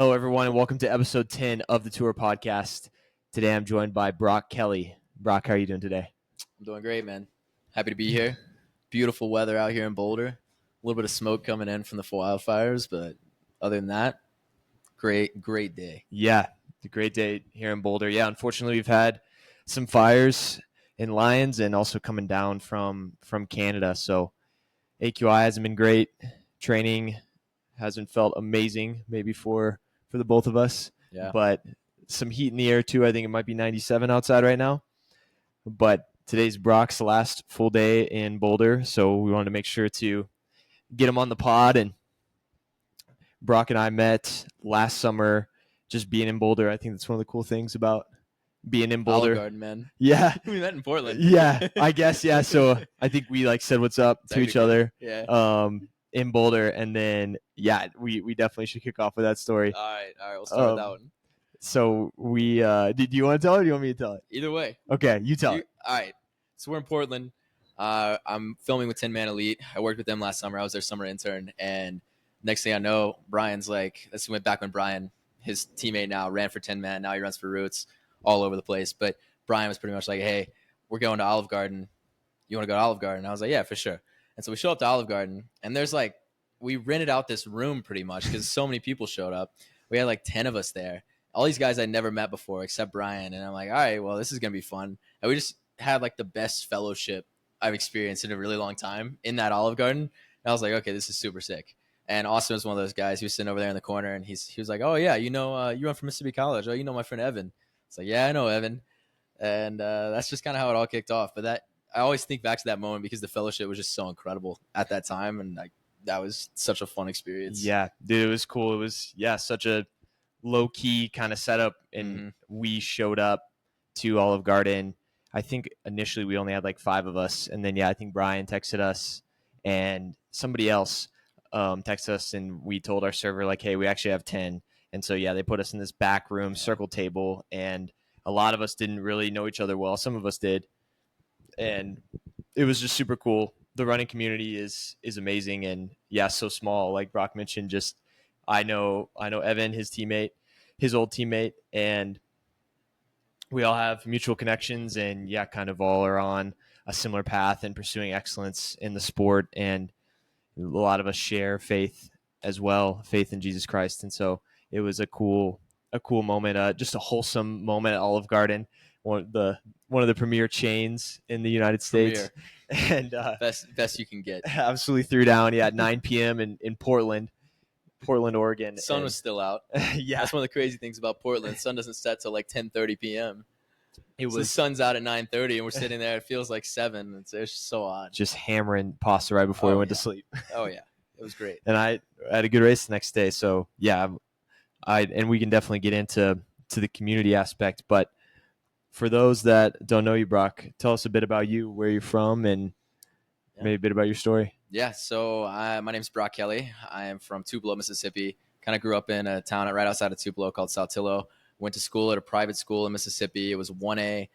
Hello, everyone, and welcome to episode 10 of the Tour Podcast. Today, I'm joined by Brock Kelly. Brock, how are you doing today? I'm doing great, man. Happy to be here. Beautiful weather out here in Boulder. A little bit of smoke coming in from the wildfires, but other than that, great day. Yeah, it's a great day here in Boulder. Yeah, unfortunately, we've had some fires in Lyons and also coming down from Canada. So AQI hasn't been great. Training hasn't felt amazing, maybe for the both of us. Yeah. But some heat in the air, too. I think it might be 97 outside right now. But today's Brock's last full day in Boulder, so we wanted to make sure to get him on the pod. And Brock and I met last summer just being in Boulder. I think that's one of the cool things about being in Boulder. Olive Garden, man. Yeah. We met in Portland. Yeah, I guess, yeah. So I think we said what's up to each other in Boulder. And then, yeah, we definitely should kick off with that story. All right. We'll start with that one. So we do you want to tell it or do you want me to tell it? Either way. Okay, you tell it. All right. So we're in Portland. I'm filming with Tin Man Elite. I worked with them last summer. I was their summer intern. And next thing I know, Brian's like, this went back when Brian, his teammate now, ran for Tin Man. Now he runs for Roots all over the place. But Brian was pretty much like, hey, we're going to Olive Garden. You want to go to Olive Garden? I was like, yeah, for sure. And so we show up to Olive Garden. And there's we rented out this room pretty much because so many people showed up. We had 10 of us there. All these guys I'd never met before except Brian. And I'm like, all right, well, this is going to be fun. And we just had the best fellowship I've experienced in a really long time in that Olive Garden. And I was like, okay, this is super sick. And Austin was one of those guys. He was sitting over there in the corner, and he was like, oh, yeah, you run from Mississippi College. Oh, you know my friend Evan. It's like, yeah, I know Evan. And that's just kind of how it all kicked off. But I always think back to that moment because the fellowship was just so incredible at that time. And that was such a fun experience. Yeah, dude, it was cool. It was, such a low-key kind of setup. And we showed up to Olive Garden. I think initially we only had 5 of us. And then, I think Brian texted us and somebody else texted us, and we told our server, hey, we actually have 10. And so, they put us in this back room circle table, and a lot of us didn't really know each other well. Some of us did. And it was just super cool. The running community is amazing, and so small. Like Brock mentioned, just I know Evan, his old teammate, and we all have mutual connections, and kind of all are on a similar path and pursuing excellence in the sport. And a lot of us share faith as well, faith in Jesus Christ. And so it was a cool moment, just a wholesome moment at Olive Garden, one of the premier chains in the United States. And best you can get. Absolutely threw down. At 9 p.m. in Portland, Oregon. The sun was still out. Yeah, that's one of the crazy things about Portland. The sun doesn't set till 10:30 p.m. The sun's out at 9:30, and we're sitting there. It feels like 7. It's just so odd. Just hammering pasta right before we went to sleep. Oh yeah, it was great. And I had a good race the next day. So and we can definitely get into the community aspect. But for those that don't know you, Brock, tell us a bit about you, where you're from, and maybe a bit about your story. Yeah, so my name's Brock Kelly. I am from Tupelo, Mississippi. Kind of grew up in a town right outside of Tupelo called Saltillo. Went to school at a private school in Mississippi. It was 1A,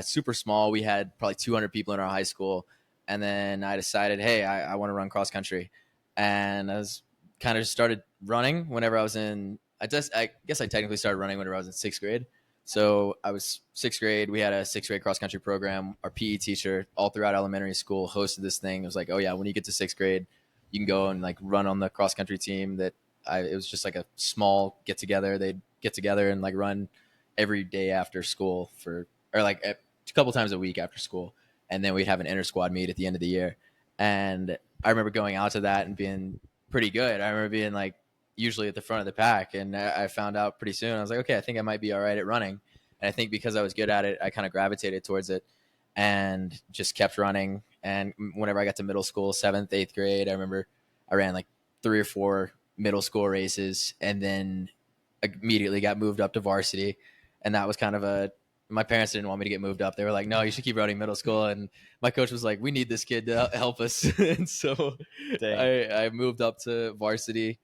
super small. We had probably 200 people in our high school. And then I decided, hey, I want to run cross country. And I was kind of just started running whenever I was I guess I technically started running whenever I was in 6th grade. So I was 6th grade. We had a 6th grade cross country program. Our PE teacher all throughout elementary school hosted this thing. It was like, oh yeah, when you get to 6th grade, you can go and run on the cross country team. It was just a small get together. They'd get together and run every day after school a couple times a week after school. And then we'd have an inter squad meet at the end of the year. And I remember going out to that and being pretty good. I remember being usually at the front of the pack. And I found out pretty soon. I was like, okay, I think I might be all right at running. And I think because I was good at it, I kind of gravitated towards it and just kept running. And whenever I got to middle school, 7th, 8th grade, I remember I ran 3 or 4 middle school races and then immediately got moved up to varsity. And that was kind of my parents didn't want me to get moved up. They were like, no, you should keep running middle school. And my coach was like, we need this kid to help us. And so I moved up to varsity.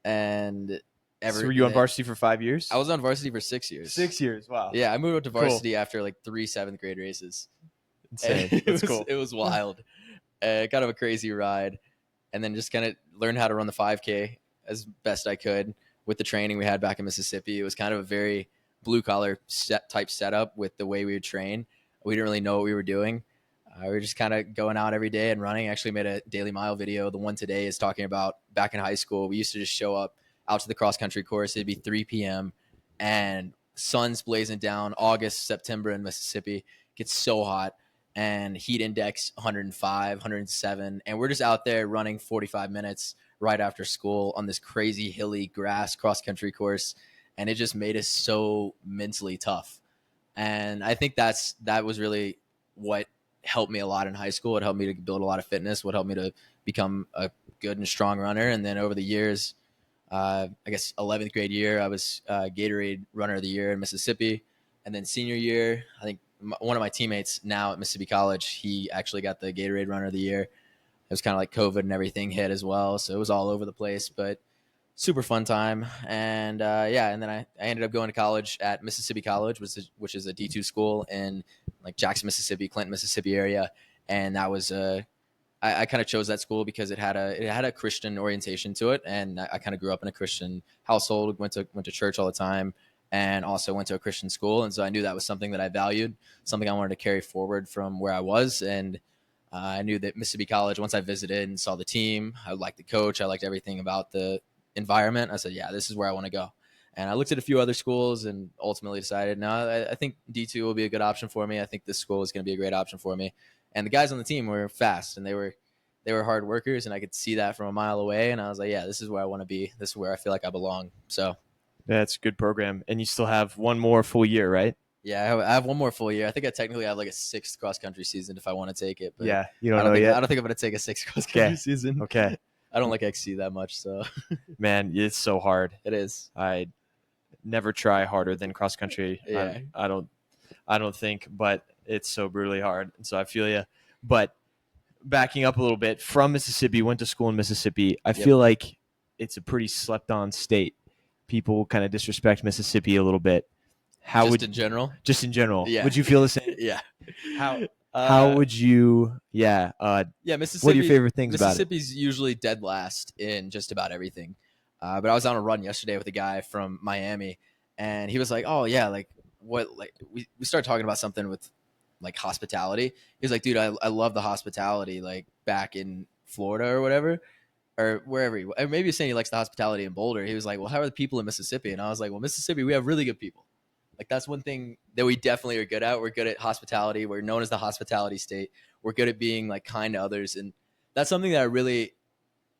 And so were you on varsity for 5 years? I was on varsity for 6 years. 6 years, wow. Yeah, I moved up to varsity after 3 7th grade races. Insane. That's cool. It was wild. Kind of a crazy ride. And then just kind of learned how to run the 5K as best I could. with the training we had back in Mississippi. It was kind of a very blue collar type setup with the way we would train. We didn't really know what we were doing. We were just kind of going out every day and running. I actually made a Daily Mile video. The one today is talking about back in high school. We used to just show up out to the cross country course. It'd be 3 p.m. and sun's blazing down. August, September in Mississippi gets so hot, and heat index 105, 107. And we're just out there running 45 minutes right after school on this crazy hilly grass cross country course. And it just made us so mentally tough. And I think that was really what helped me a lot in high school. It helped me to build a lot of fitness, what helped me to become a good and strong runner. And then over the years, I guess 11th grade year, I was Gatorade Runner of the Year in Mississippi. And then senior year, I think one of my teammates now at Mississippi College, he actually got the Gatorade Runner of the Year. It was kind of like COVID and everything hit as well. So it was all over the place, but super fun time. And and then I ended up going to college at Mississippi College, which is a D2 school in like Jackson, Mississippi, Clinton, Mississippi area. And that was I kind of chose that school because it had a Christian orientation to it, and I kind of grew up in a Christian household, went to church all the time, and also went to a Christian school, and so I knew that was something that I valued, something I wanted to carry forward from where I was, and I knew that Mississippi College, once I visited and saw the team, I liked the coach, I liked everything about the environment. I said, yeah, this is where I want to go. And I looked at a few other schools and ultimately decided, no, I think D2 will be a good option for me. I think this school is going to be a great option for me. And the guys on the team were fast, and they were hard workers, and I could see that from a mile away. And I was like, yeah, this is where I want to be. This is where I feel like I belong. So yeah, it's a good program. And you still have one more full year, right? Yeah, I have one more full year. I think I technically have like a 6th cross country season if I want to take it. But yeah, you don't know yet. I don't think I'm going to take a 6th cross country season. Okay. I don't like XC that much, so. Man, it's so hard. It is. I never try harder than cross country. Yeah. I don't think, but it's so brutally hard. And so I feel you. But backing up a little bit, from Mississippi, went to school in Mississippi. I feel like it's a pretty slept on state. People kind of disrespect Mississippi a little bit. In general? Just in general. Yeah. Would you feel the same? Yeah. How would you? Yeah. Mississippi. What are your favorite things about it? Mississippi's usually dead last in just about everything. But I was on a run yesterday with a guy from Miami, and he was like, "Oh yeah, like what? Like we started talking about something with like hospitality." He was like, "Dude, I love the hospitality like back in Florida or whatever." Or wherever maybe he's saying he likes the hospitality in Boulder. He was like, well, how are the people in Mississippi? And I was like, well, Mississippi, we have really good people. Like that's one thing that we definitely are good at. We're good at hospitality. We're known as the hospitality state. We're good at being like kind to others. And that's something that I really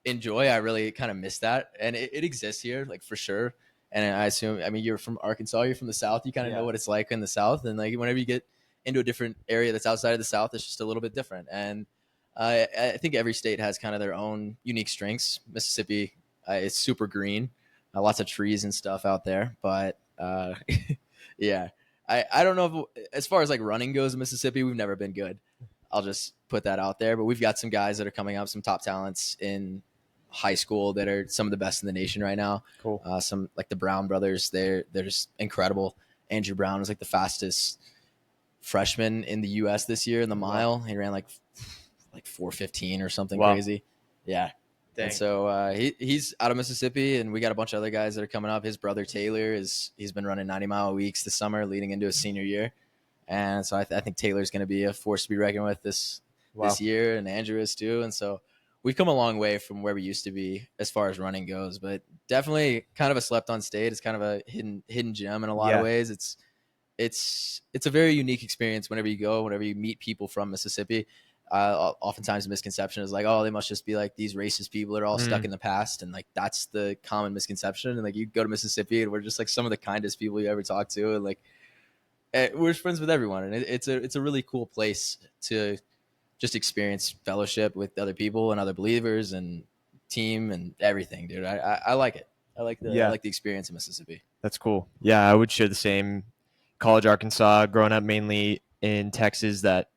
enjoy. I really kind of miss that. And it exists here, like for sure. And I assume, I mean, you're from Arkansas, you're from the South. You kind of know what it's like in the South. And like whenever you get into a different area that's outside of the South, it's just a little bit different. And I think every state has kind of their own unique strengths. Mississippi is super green, lots of trees and stuff out there. But yeah, I don't know if, as far as like running goes in Mississippi, we've never been good. I'll just put that out there. But we've got some guys that are coming up, some top talents in high school that are some of the best in the nation right now. Cool. Some like the Brown brothers, they're just incredible. Andrew Brown was like the fastest freshman in the U.S. this year in the mile. He ran like 4:15 or something crazy. Yeah. Dang. And so he's out of Mississippi, and we got a bunch of other guys that are coming up. His brother Taylor he's been running 90-mile weeks this summer leading into his senior year. And so I think Taylor's going to be a force to be reckoned with this year, and Andrew is too. And so we've come a long way from where we used to be as far as running goes, but definitely kind of a slept on state. It's kind of a hidden gem in a lot of ways. It's a very unique experience whenever you meet people from Mississippi. Oftentimes the misconception is like, oh, they must just be like these racist people that are all stuck in the past, and like that's the common misconception. And like you go to Mississippi and we're just like some of the kindest people you ever talk to, and like we're friends with everyone, and it's a really cool place to just experience fellowship with other people and other believers and team and everything, dude. I like it. I like the experience in Mississippi. That's cool. Yeah, I would share the same. College, Arkansas, growing up mainly in Texas, that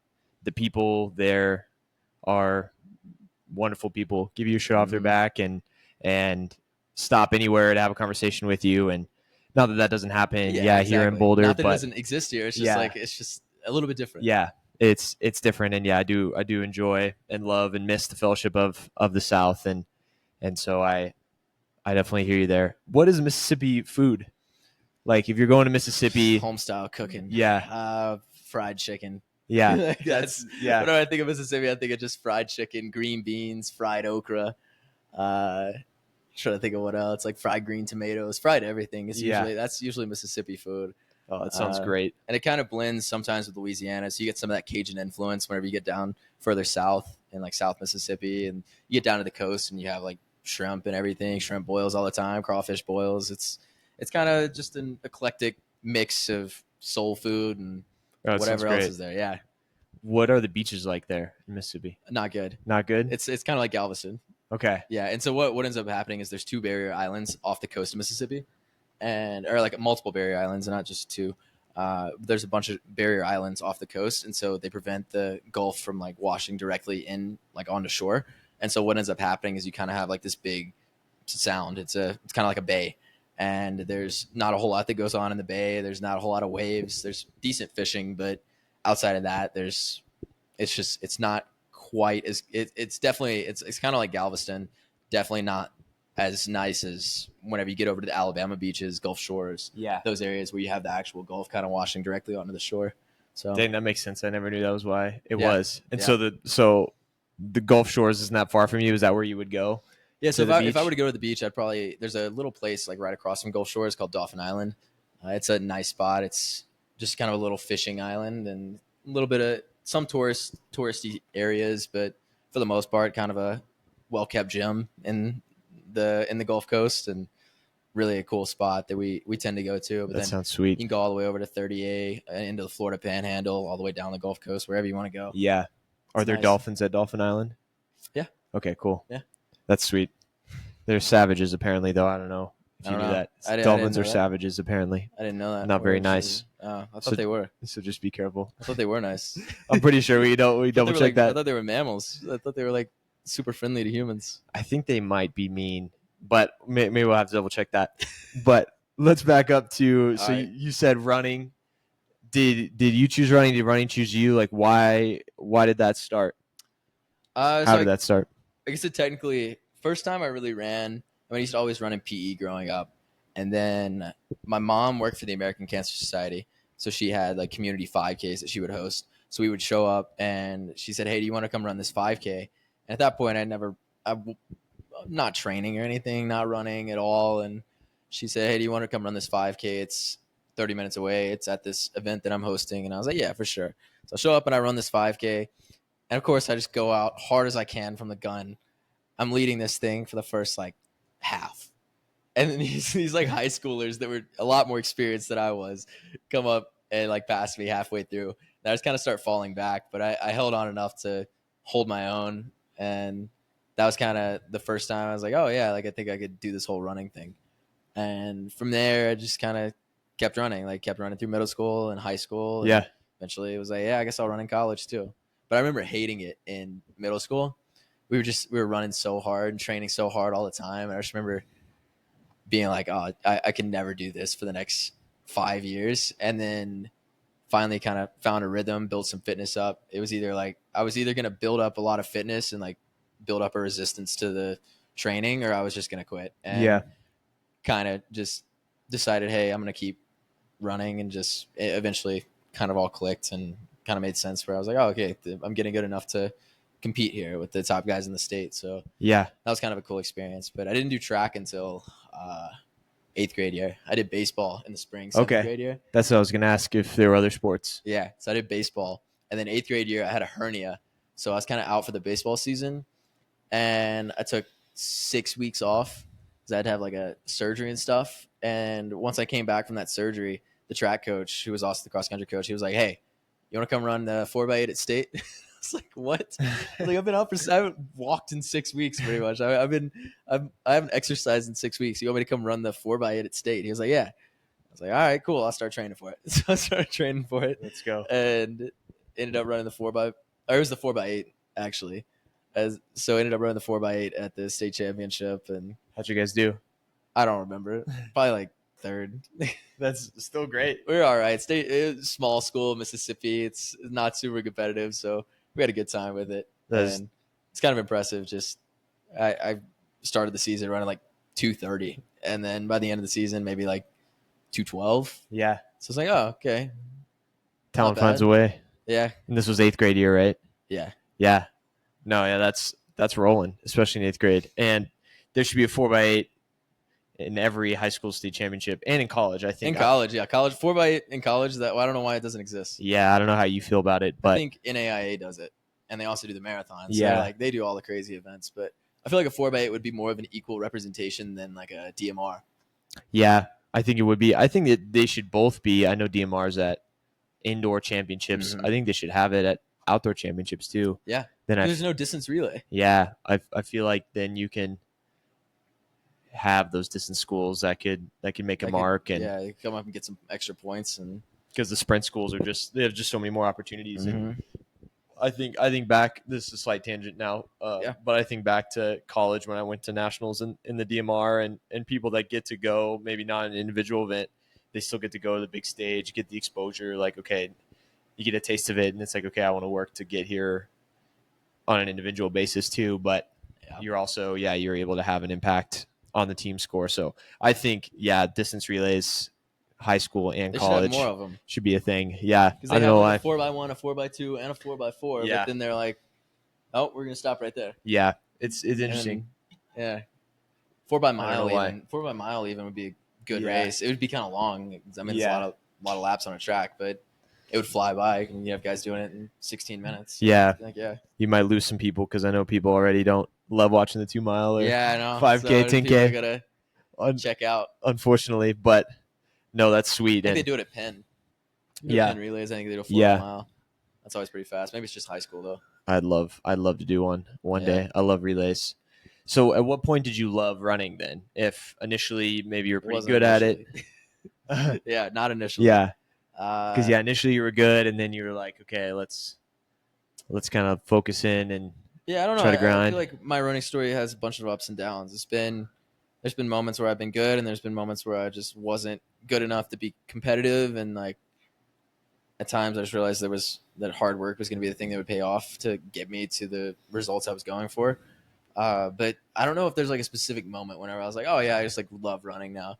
the people there are wonderful people, give you a shirt off their back and stop anywhere to have a conversation with you. And not that doesn't happen. Exactly. Here in Boulder, not that it doesn't exist here. It's just like, it's just a little bit different. Yeah. It's different. And I do enjoy and love and miss the fellowship of the South. And so I I definitely hear you there. What is Mississippi food? Like if you're going to Mississippi, Home style cooking. yeah, Fried chicken. yeah, Like, that's yeah. whenever I think of Mississippi, I think of just fried chicken, green beans, fried okra. Uh, trying to think of what else, like fried green tomatoes, fried everything. That's usually Mississippi food. Oh, that sounds great. And it kind of blends sometimes with Louisiana, so you get some of that Cajun influence whenever you get down further south in like South Mississippi, and you get down to the coast and you have like shrimp and everything, shrimp boils all the time, crawfish boils. It's kind of just an eclectic mix of soul food and Oh, whatever else is there. Yeah, what are the beaches like there in Mississippi? not good. Not good. It's kind of like Galveston. Okay. Yeah, and so what ends up happening is there's 2 barrier islands off the coast of Mississippi, or like multiple barrier islands, and not just 2. There's a bunch of barrier islands off the coast, and so they prevent the Gulf from like washing directly in like onto shore. And so what ends up happening is you kind of have like this big sound. It's kind of like a bay, and there's not a whole lot that goes on in the bay. There's not a whole lot of waves. There's decent fishing, but outside of that, it's not quite as it's definitely it's kind of like Galveston, definitely not as nice as whenever you get over to the Alabama beaches, Gulf Shores, Yeah. those areas where you have the actual Gulf kind of washing directly onto the shore. So Dang, that makes sense. I never knew that was why it Yeah. was. And Yeah. so the Gulf Shores isn't that far from you. Is that where you would go? yeah, so to the if I beach? were to go to the beach, there's a little place like right across from Gulf Shores called Dauphin Island. It's a nice spot. It's just kind of a little fishing island and a little bit of some touristy areas, but for the most part, kind of a well kept gem in the Gulf Coast, and really a cool spot that we tend to go to. But That then sounds you sweet. can go all the way over to 30A into the Florida Panhandle, all the way down the Gulf Coast, wherever you want to go. Yeah. Are It's there nice. dolphins at Dolphin Island? Yeah. Okay, cool. Yeah. That's sweet. They're savages apparently though. I don't know if I you don't knew know. that. I didn't Dolphins know are that. savages apparently. I didn't know that. Not very Where nice. I thought So- they were. So just be careful. I thought they were nice. I'm pretty sure we I thought they double were check like- I that. thought they were mammals. I thought they were like super friendly to humans. I think they might be mean, but maybe we'll have to double check that. But let's back up to so All right. you said running. Did you choose running? Did running choose you? Like why did that start? How did that start? I guess technically, first time I really ran, I used to always run in PE growing up. And then my mom worked for the American Cancer Society. So she had like community 5Ks that she would host. So we would show up and she said, "Hey, do you want to come run this 5K?" And at that point, I'm not training or anything, not running at all. And she said, "Hey, do you want to come run this 5K? It's 30 minutes away. It's at this event that I'm hosting." And I was like, "Yeah, for sure." So I show up and I run this 5K. And of course, I just go out hard as I can from the gun. I'm leading this thing for the first like half. And then these like high schoolers that were a lot more experienced than I was come up and like pass me halfway through. And I just kind of start falling back, but I held on enough to hold my own. And that was kind of the first time I was like, oh yeah, like I think I could do this whole running thing. And from there, I just kind of kept running through middle school and high school. And Yeah. eventually it was like, yeah, I guess I'll run in college too. But I remember hating it in middle school. We were running so hard and training so hard all the time. And I just remember being like, oh, I can never do this for the next 5 years. And then finally kind of found a rhythm, built some fitness up. It was either like I was either going to build up a lot of fitness and like build up a resistance to the training, or I was just going to quit. And Yeah. kind of just decided, hey, I'm going to keep running, and just it eventually kind of all clicked and kind of made sense where I was like, oh, okay, I'm getting good enough to compete here with the top guys in the state. So Yeah. that was kind of a cool experience. But I didn't do track until 8th grade year. I did baseball in the spring, 7th Okay. grade year. That's what I was gonna ask if there were other sports. Yeah, so I did baseball. And then 8th grade year, I had a hernia. So I was kind of out for the baseball season. And I took 6 weeks off because I had to have like a surgery and stuff. And once I came back from that surgery, the track coach, who was also the cross country coach, he was like, "Hey, you want to come run the 4x8 at state?" I was like, "What?" I was like, I haven't walked in 6 weeks pretty much. I haven't exercised in 6 weeks. You want me to come run the 4x8 at state? He was like, "Yeah." I was like, "All right, cool. I'll start training for it." So I started training for it Let's go. and ended up running the 4x, or it was the 4x8 actually. So I ended up running the 4x8 at the state championship, and How'd you guys do? I don't remember, probably like third. That's still great. We were all right. It was small school, Mississippi. It's not super competitive, so we had a good time with it. That's- And it's kind of impressive. Just I started the season running like 230, and then by the end of the season, maybe like 212. Yeah. So it's like, oh, okay, Talent Not finds bad. a way. yeah, And this was 8th grade year, right? yeah. Yeah. No, yeah, that's rolling, especially in 8th grade. And there should be a 4x8 in every high school state championship and in college, I think. In college, college 4x8 in college. That I don't know why it doesn't exist. Yeah, I don't know how you feel about it, I but think NAIA does it, and they also do the marathons. Yeah. So they do all the crazy events, but I feel like a 4x8 would be more of an equal representation than like a DMR. yeah, I think it would be. I think that they should both be. I know DMR's at indoor championships. Mhm. I think they should have it at outdoor championships too. Yeah, Then there's no distance relay. I feel like then you can have those distance schools that could make a mark, and Yeah, you come up and get some extra points, and because the sprint schools they have just so many more opportunities. And Mhm. I think back. This is a slight tangent now, Yeah. but I think back to college when I went to nationals in the DMR, and people that get to go, maybe not an individual event, they still get to go to the big stage, get the exposure. Like, okay, you get a taste of it, and it's like, okay, I want to work to get here on an individual basis too. But Yeah. you're also, you're able to have an impact on the team score. So I think, distance relays, high school and they should have college more of them should be a thing. Yeah, because I they don't have know like why. a 4x1, a 4x2, and a 4x4. Yeah. But then they're like, oh, we're gonna stop right there. Yeah, it's interesting. And, yeah, 4x mile know why. even 4x mile even would be a good Yeah. race. It would be kind of long. I mean, Yeah. it's a lot of laps on a track, but it would fly by. And you have guys doing it in 16 minutes. Yeah, Like, yeah, you might lose some people because I know people already don't love watching the 2 mile or yeah, I know. 5K, So 10K. people gotta un- check out. unfortunately. But no, that's sweet. I think And they do it at Penn. Yeah. Penn relays. I think they do a 4 Yeah. mile. That's always pretty fast. Maybe it's just high school though. I'd love to do one Yeah. day. I love relays. So at what point did you love running then? If initially maybe you were It pretty wasn't good at it. initially. Yeah, not initially. Yeah. Because Because initially you were good, and then you were like, okay, let's kind of focus in and Yeah, I don't know. Try to I grind. feel like my running story has a bunch of ups and downs. There's been moments where I've been good, and there's been moments where I just wasn't good enough to be competitive, and like at times I just realized that hard work was going to be the thing that would pay off to get me to the results I was going for. But I don't know if there's like a specific moment whenever I was like, oh yeah, I just like love running now.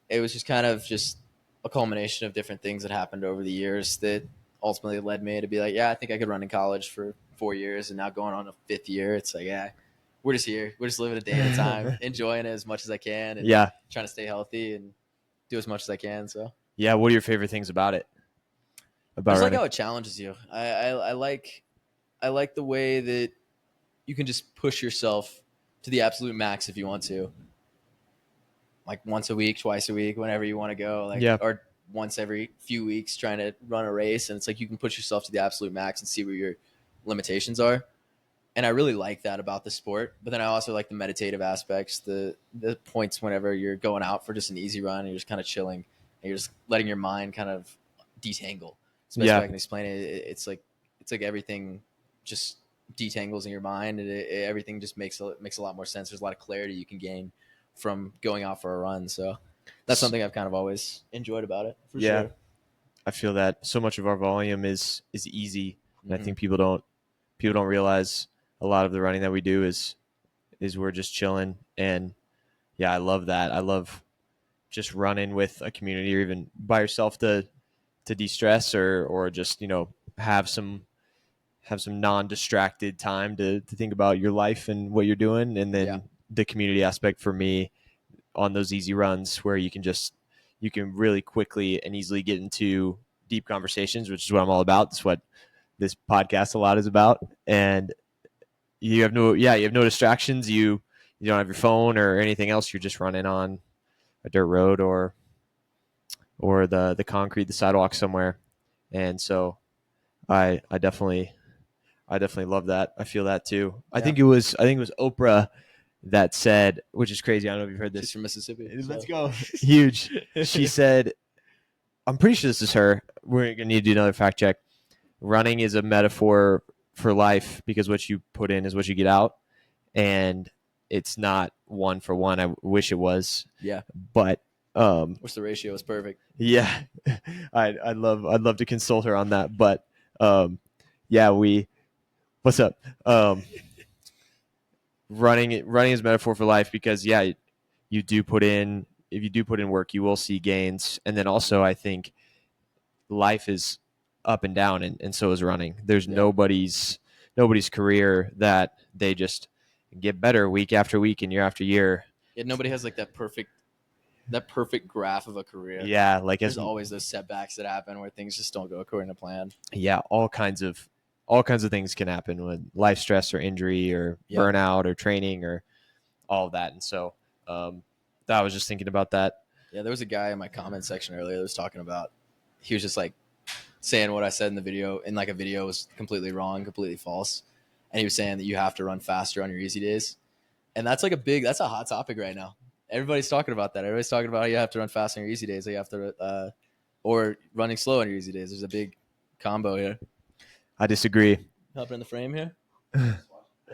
It was just kind of just a culmination of different things that happened over the years that ultimately led me to be like, yeah, I think I could run in college for 4 years, and now going on a 5th year, it's like, yeah, we're just here. We're just living a day at a time, enjoying it as much as I can, and trying to stay healthy and do as much as I can. So yeah. What are your favorite things about it? I About just like running? how it challenges you. I like the way that you can just push yourself to the absolute max if you want to. Like once a week, twice a week, whenever you want to go. Like Yeah. or once every few weeks trying to run a race, and it's like you can push yourself to the absolute max and see where your limitations are. And I really like that about the sport. But then I also like the meditative aspects, the points whenever you're going out for just an easy run and you're just kind of chilling and you're just letting your mind kind of detangle. It's the best Yeah. way I can explain it. It's like everything just detangles in your mind, and everything just makes a lot more sense. There's a lot of clarity you can gain from going out for a run. So that's something I've kind of always enjoyed about it. For Yeah. sure. I feel that so much of our volume is easy, and I Mhm. think people don't realize a lot of the running that we do is we're just chilling. And yeah, I love that. I love just running with a community, or even by yourself to de-stress, or just have some non-distracted time to think about your life and what you're doing. And then Yeah. the community aspect for me on those easy runs where you can really quickly and easily get into deep conversations, which is what I'm all about. That's what this podcast a lot is about. And you have no distractions. You don't have your phone or anything else. You're just running on a dirt road or the concrete, the sidewalk somewhere. And so I definitely love that. I feel that too. I Yeah. think it was Oprah that said, which is crazy. I don't know if you've heard this. She's from Mississippi. Let's so. go. Huge. She said, I'm pretty sure this is her. We're gonna need to do another fact check. Running is a metaphor for life because what you put in is what you get out, and it's not one for one. I wish it was, Yeah. but Wish the ratio was perfect. yeah, I'd love to consult her on that. But yeah, what's up? Running is a metaphor for life because you do put in if you do put in work, you will see gains. And then also, I think life is up and down, and so is running. There's nobody's career that they just get better week after week and year after year. Yeah, nobody has like that perfect graph of a career. Yeah, like there's always those setbacks that happen where things just don't go according to plan. Yeah, all kinds of things can happen with life stress or injury or burnout or training or all of that. And so I was just thinking about that. Yeah, there was a guy in my comment section earlier that was talking about, he was just like saying what I said in the video, in like a video, was completely wrong, completely false. And he was saying that you have to run faster on your easy days. And that's like that's a hot topic right now. Everybody's talking about that. Everybody's talking about how you have to run fast on your easy days. You have to, or running slow on your easy days. There's a big combo here. I disagree. Hopping in the frame here. All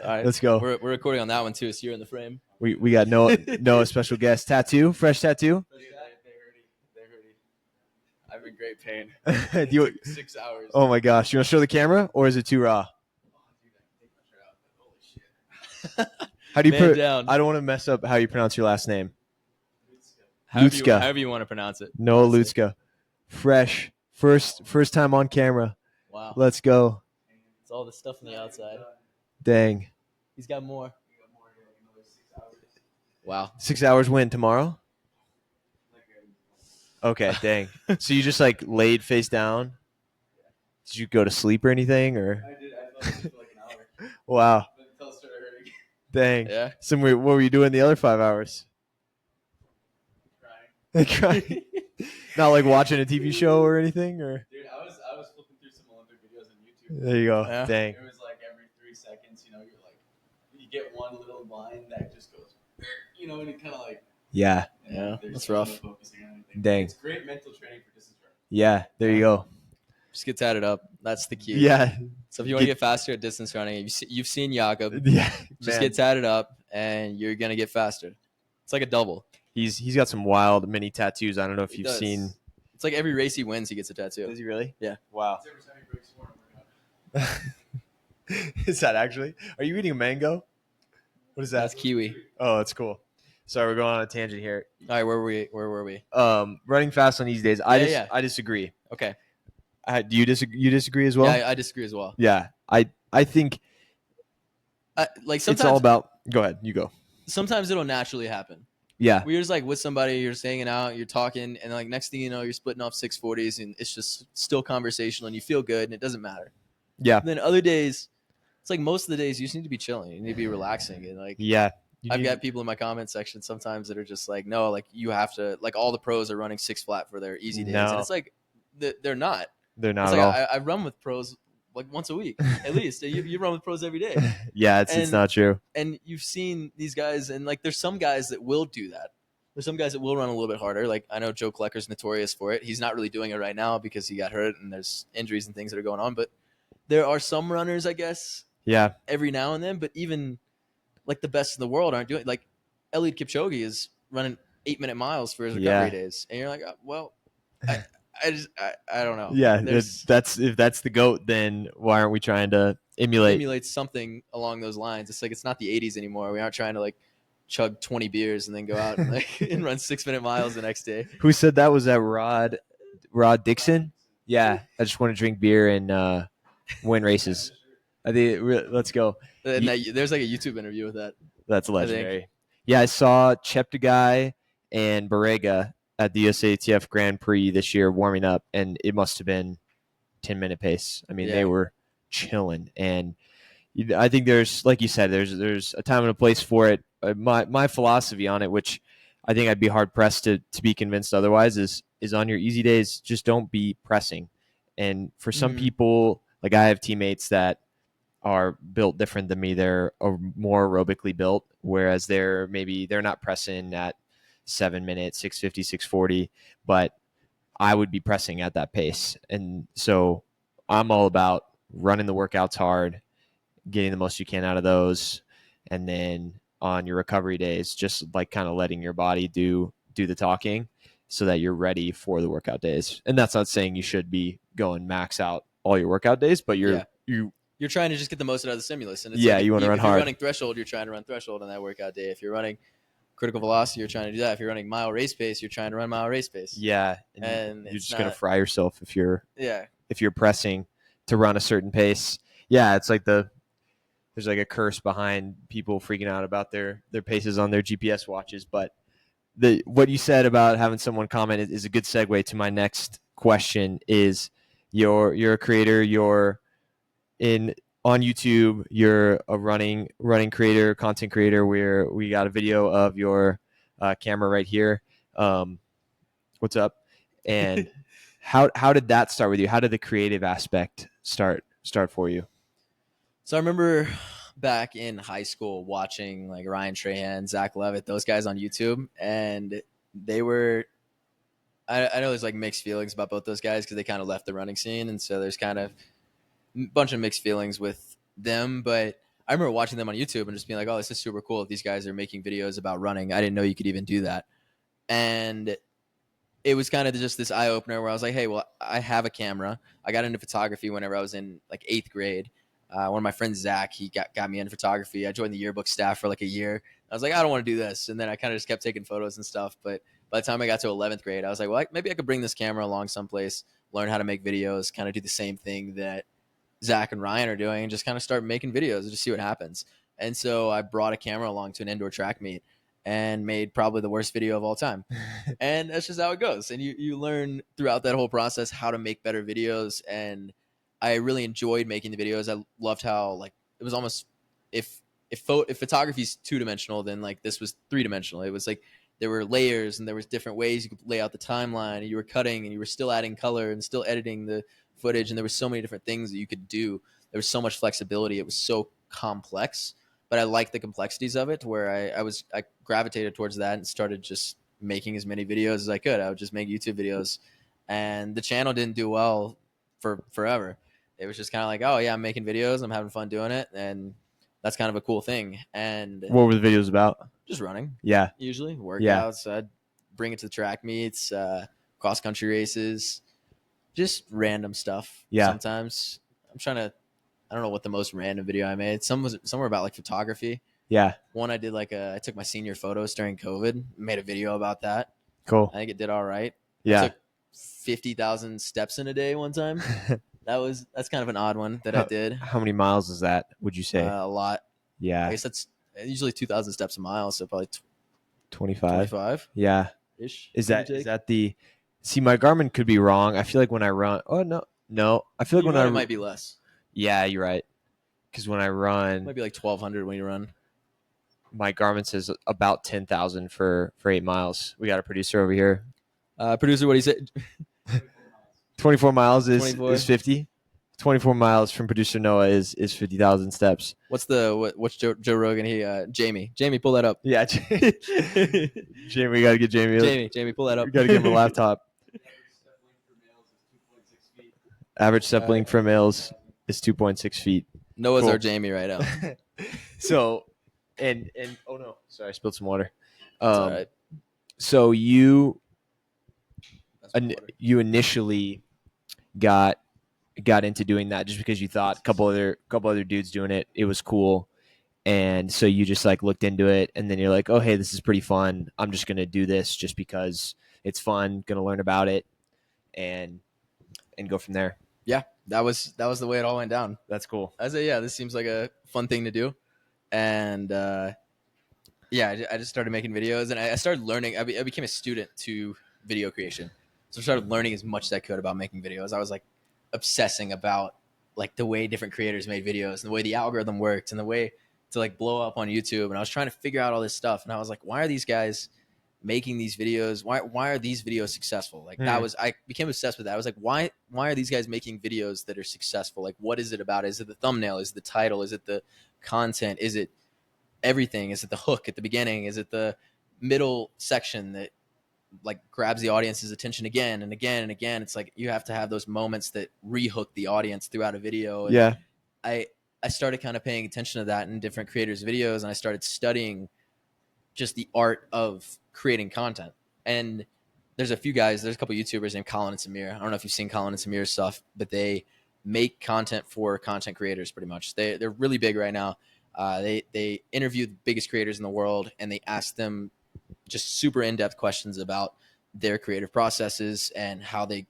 right, let's go. We're recording on that one too, so you're in the frame. We got Noah special guest tattoo, fresh tattoo. They heard it. I'm in great pain. 6 hours. Oh my gosh, you want to show the camera or is it too raw? How do you put? I don't want to mess up how you pronounce your last name. Lutska. However you want to pronounce it. Noah Lutska. Fresh. First time on camera. Wow. Let's go. It's all the stuff on the outside. Dang. He's got more. Wow. 6 hours win tomorrow? Okay, dang. So you just like laid face down? Did you go to sleep or anything? Or I did. I fell asleep for like an hour. Wow. Until it started hurting. Dang. Yeah. So what were you doing the other 5 hours? Crying. Not like watching a TV show or anything, or? Dude, I was flipping through some Olympic videos on YouTube. There you go. Yeah. Dang. It was like every 3 seconds, you're like, you get one little line that just goes, and it kind of like. Yeah. Yeah. That's rough. Dang. It's great mental training for distance running. Yeah. There you go. Just get tatted up. That's the key. Yeah. So if you want to get faster at distance running, you've seen Jakob. Yeah. Just get tatted up, and you're gonna get faster. It's like a double. He's got some wild mini tattoos. I don't know if you've seen. It's like every race he wins, he gets a tattoo. Is he really? Yeah. Wow. Is that actually? Are you eating a mango? What is that? That's kiwi. Oh, that's cool. Sorry, we're going on a tangent here. All right, where were we? Running fast on these days. I disagree. Okay. Do you disagree? You disagree as well? Yeah, I disagree as well. Yeah, I think like sometimes it's all about. Go ahead, you go. Sometimes it'll naturally happen. Yeah. We're just like with somebody, you're just hanging out, you're talking, and like next thing you know, you're splitting off 640s, and it's just still conversational, and you feel good, and it doesn't matter. Yeah. And then other days, it's like most of the days you just need to be chilling, you need to be relaxing, and like yeah. I've got people in my comment section sometimes that are just like, no, like you have to, like all the pros are running 6 flat for their easy days, and it's like they're not. They're not it's at like, all. I run with pros like once a week at least. You run with pros every day. Yeah, it's not true. And you've seen these guys, and like there's some guys that will do that. There's some guys that will run a little bit harder. Like I know Joe Klecker's notorious for it. He's not really doing it right now because he got hurt and there's injuries and things that are going on. But there are some runners, I guess. Yeah. Every now and then, but even like the best in the world aren't doing it. Like Eliud Kipchoge is running 8-minute miles for his recovery days, and you're like, well, I don't know. Yeah, if that's the GOAT, then why aren't we trying to emulate something along those lines? It's like it's not the 80s anymore. We aren't trying to like chug 20 beers and then go out and, and run 6-minute miles the next day. Who said that? Was that Rod Dixon? Yeah, I just want to drink beer and win races. I think let's go. And there's like a YouTube interview with that. That's legendary. Yeah, I saw Cheptegei and Barega at the USATF Grand Prix this year warming up, and it must have been 10-minute pace. I mean, they were chilling, and I think there's, like you said, there's a time and a place for it. My philosophy on it, which I think I'd be hard pressed to be convinced otherwise, is on your easy days, just don't be pressing. And for some people, like I have teammates that are built different than me. They're more aerobically built, whereas they're not pressing at 7 minutes, 650, 640, but I would be pressing at that pace. And so I'm all about running the workouts hard, getting the most you can out of those. And then on your recovery days, just like kind of letting your body do the talking so that you're ready for the workout days. And that's not saying you should be going max out all your workout days, but you're trying to just get the most out of the stimulus. And it's you want to run hard. If you're running threshold, you're trying to run threshold on that workout day. If you're running critical velocity, you're trying to do that. If you're running mile race pace, you're trying to run mile race pace. Yeah, And you're it's just gonna not. fry yourself if you're Yeah. pressing to run a certain pace. Yeah, it's like there's like a curse behind people freaking out about their paces on their GPS watches. But what you said about having someone comment is a good segue to my next question. Is you're a creator, you're in on YouTube, you're a running creator, content creator. Where we got a video of your camera right here. What's up? And how did that start with you? How did the creative aspect start for you? So I remember back in high school watching like Ryan Trahan, Zach Levitt, those guys on YouTube, and they were. I know there's like mixed feelings about both those guys because they kind of left the running scene, and so there's kind of a bunch of mixed feelings with them. But I remember watching them on YouTube and just being like, "Oh, this is super cool. If these guys are making videos about running, I didn't know you could even do that." And it was kind of just this eye opener where I was like, "Hey, well, I have a camera. I got into photography whenever I was in like 8th grade. One of my friends, Zach, he got me into photography. I joined the yearbook staff for like a year. I was like, I don't want to do this, and then I kind of just kept taking photos and stuff. But by the time I got to 11th grade, I was like, well, maybe I could bring this camera along someplace, learn how to make videos, kind of do the same thing that Zach and Ryan are doing, and just kind of start making videos and just see what happens. And so I brought a camera along to an indoor track meet and made probably the worst video of all time. And that's just how it goes. And you learn throughout that whole process how to make better videos. And I really enjoyed making the videos. I loved how like it was almost if photography is 2-dimensional, then like this was 3-dimensional. It was like there were layers and there was different ways you could lay out the timeline, and you were cutting and you were still adding color and still editing the footage, and there were so many different things that you could do. There was so much flexibility. It was so complex, but I liked the complexities of it, where I gravitated towards that and started just making as many videos as I could. I would just make YouTube videos, and the channel didn't do well for forever. It was just kind of like, oh yeah, I'm making videos, I'm having fun doing it, and that's kind of a cool thing. And What were the videos about? just running, Yeah, usually yeah. workouts. I'd bring it to the track meets, cross country races, just random stuff. Yeah. Sometimes I don't know what the most random video I made. Somewhere about like photography. Yeah. One I did I took my senior photos during COVID, made a video about that. Cool. I think it did all right. Yeah. I took 50,000 steps in a day one time. That's kind of an odd one that I did. How many miles is that, would you say? A lot. Yeah. I guess that's usually 2,000 steps a mile, so probably 25. 25 Yeah. ish. Is that the? See, my Garmin could be wrong. I feel like when I run. Oh no. I feel like when it might be less. Yeah, you're right. Because when I run, It might be like 1,200 when you run. my Garmin says about 10,000 for 8 miles. We got a producer over here. Producer, what do you say? 24 miles is 24. 50. 24 miles from producer Noah is 50,000 steps. What's Joe Rogan? Jamie, pull that up. Yeah, Jamie, we gotta get Jamie. Jamie, pull that up. We gotta give him a laptop. Average step length for males is 2.6 feet. Noah's Cool. our Jamie right now. So, and oh no, sorry, I spilled some water. That's all right. So you That's my water. you initially got into doing that just because you thought a couple other dudes doing it, it was cool, and so you just like looked into it, and then you're like, oh hey, this is pretty fun. I'm just gonna do this just because it's fun. Gonna learn about it, and go from there. Yeah, that was the way it all went down. That's cool. I said, yeah, this seems like a fun thing to do, and yeah, I just started making videos, and I started learning. I became a student to video creation, so I started learning as much as I could about making videos. I was like obsessing about like the way different creators made videos and the way the algorithm worked and the way to like blow up on YouTube. And I was trying to figure out all this stuff, and I was like, why are these guys making these videos? Why are these videos successful? Like I became obsessed with that. I was like, why are these guys making videos that are successful? Like, what is it about it? Is it the thumbnail? Is it the title? Is it the content? Is it everything? Is it the hook at the beginning? Is it the middle section that like grabs the audience's attention again and again and again? It's like you have to have those moments that rehook the audience throughout a video. And Yeah. I started kind of paying attention to that in different creators' videos, and I started studying just the art of creating content. And there's a couple YouTubers named Colin and Samir. I don't know if you've seen Colin and Samir's stuff, but they make content for content creators pretty much. They're really big right now. They interview the biggest creators in the world, and they ask them just super in-depth questions about their creative processes and how they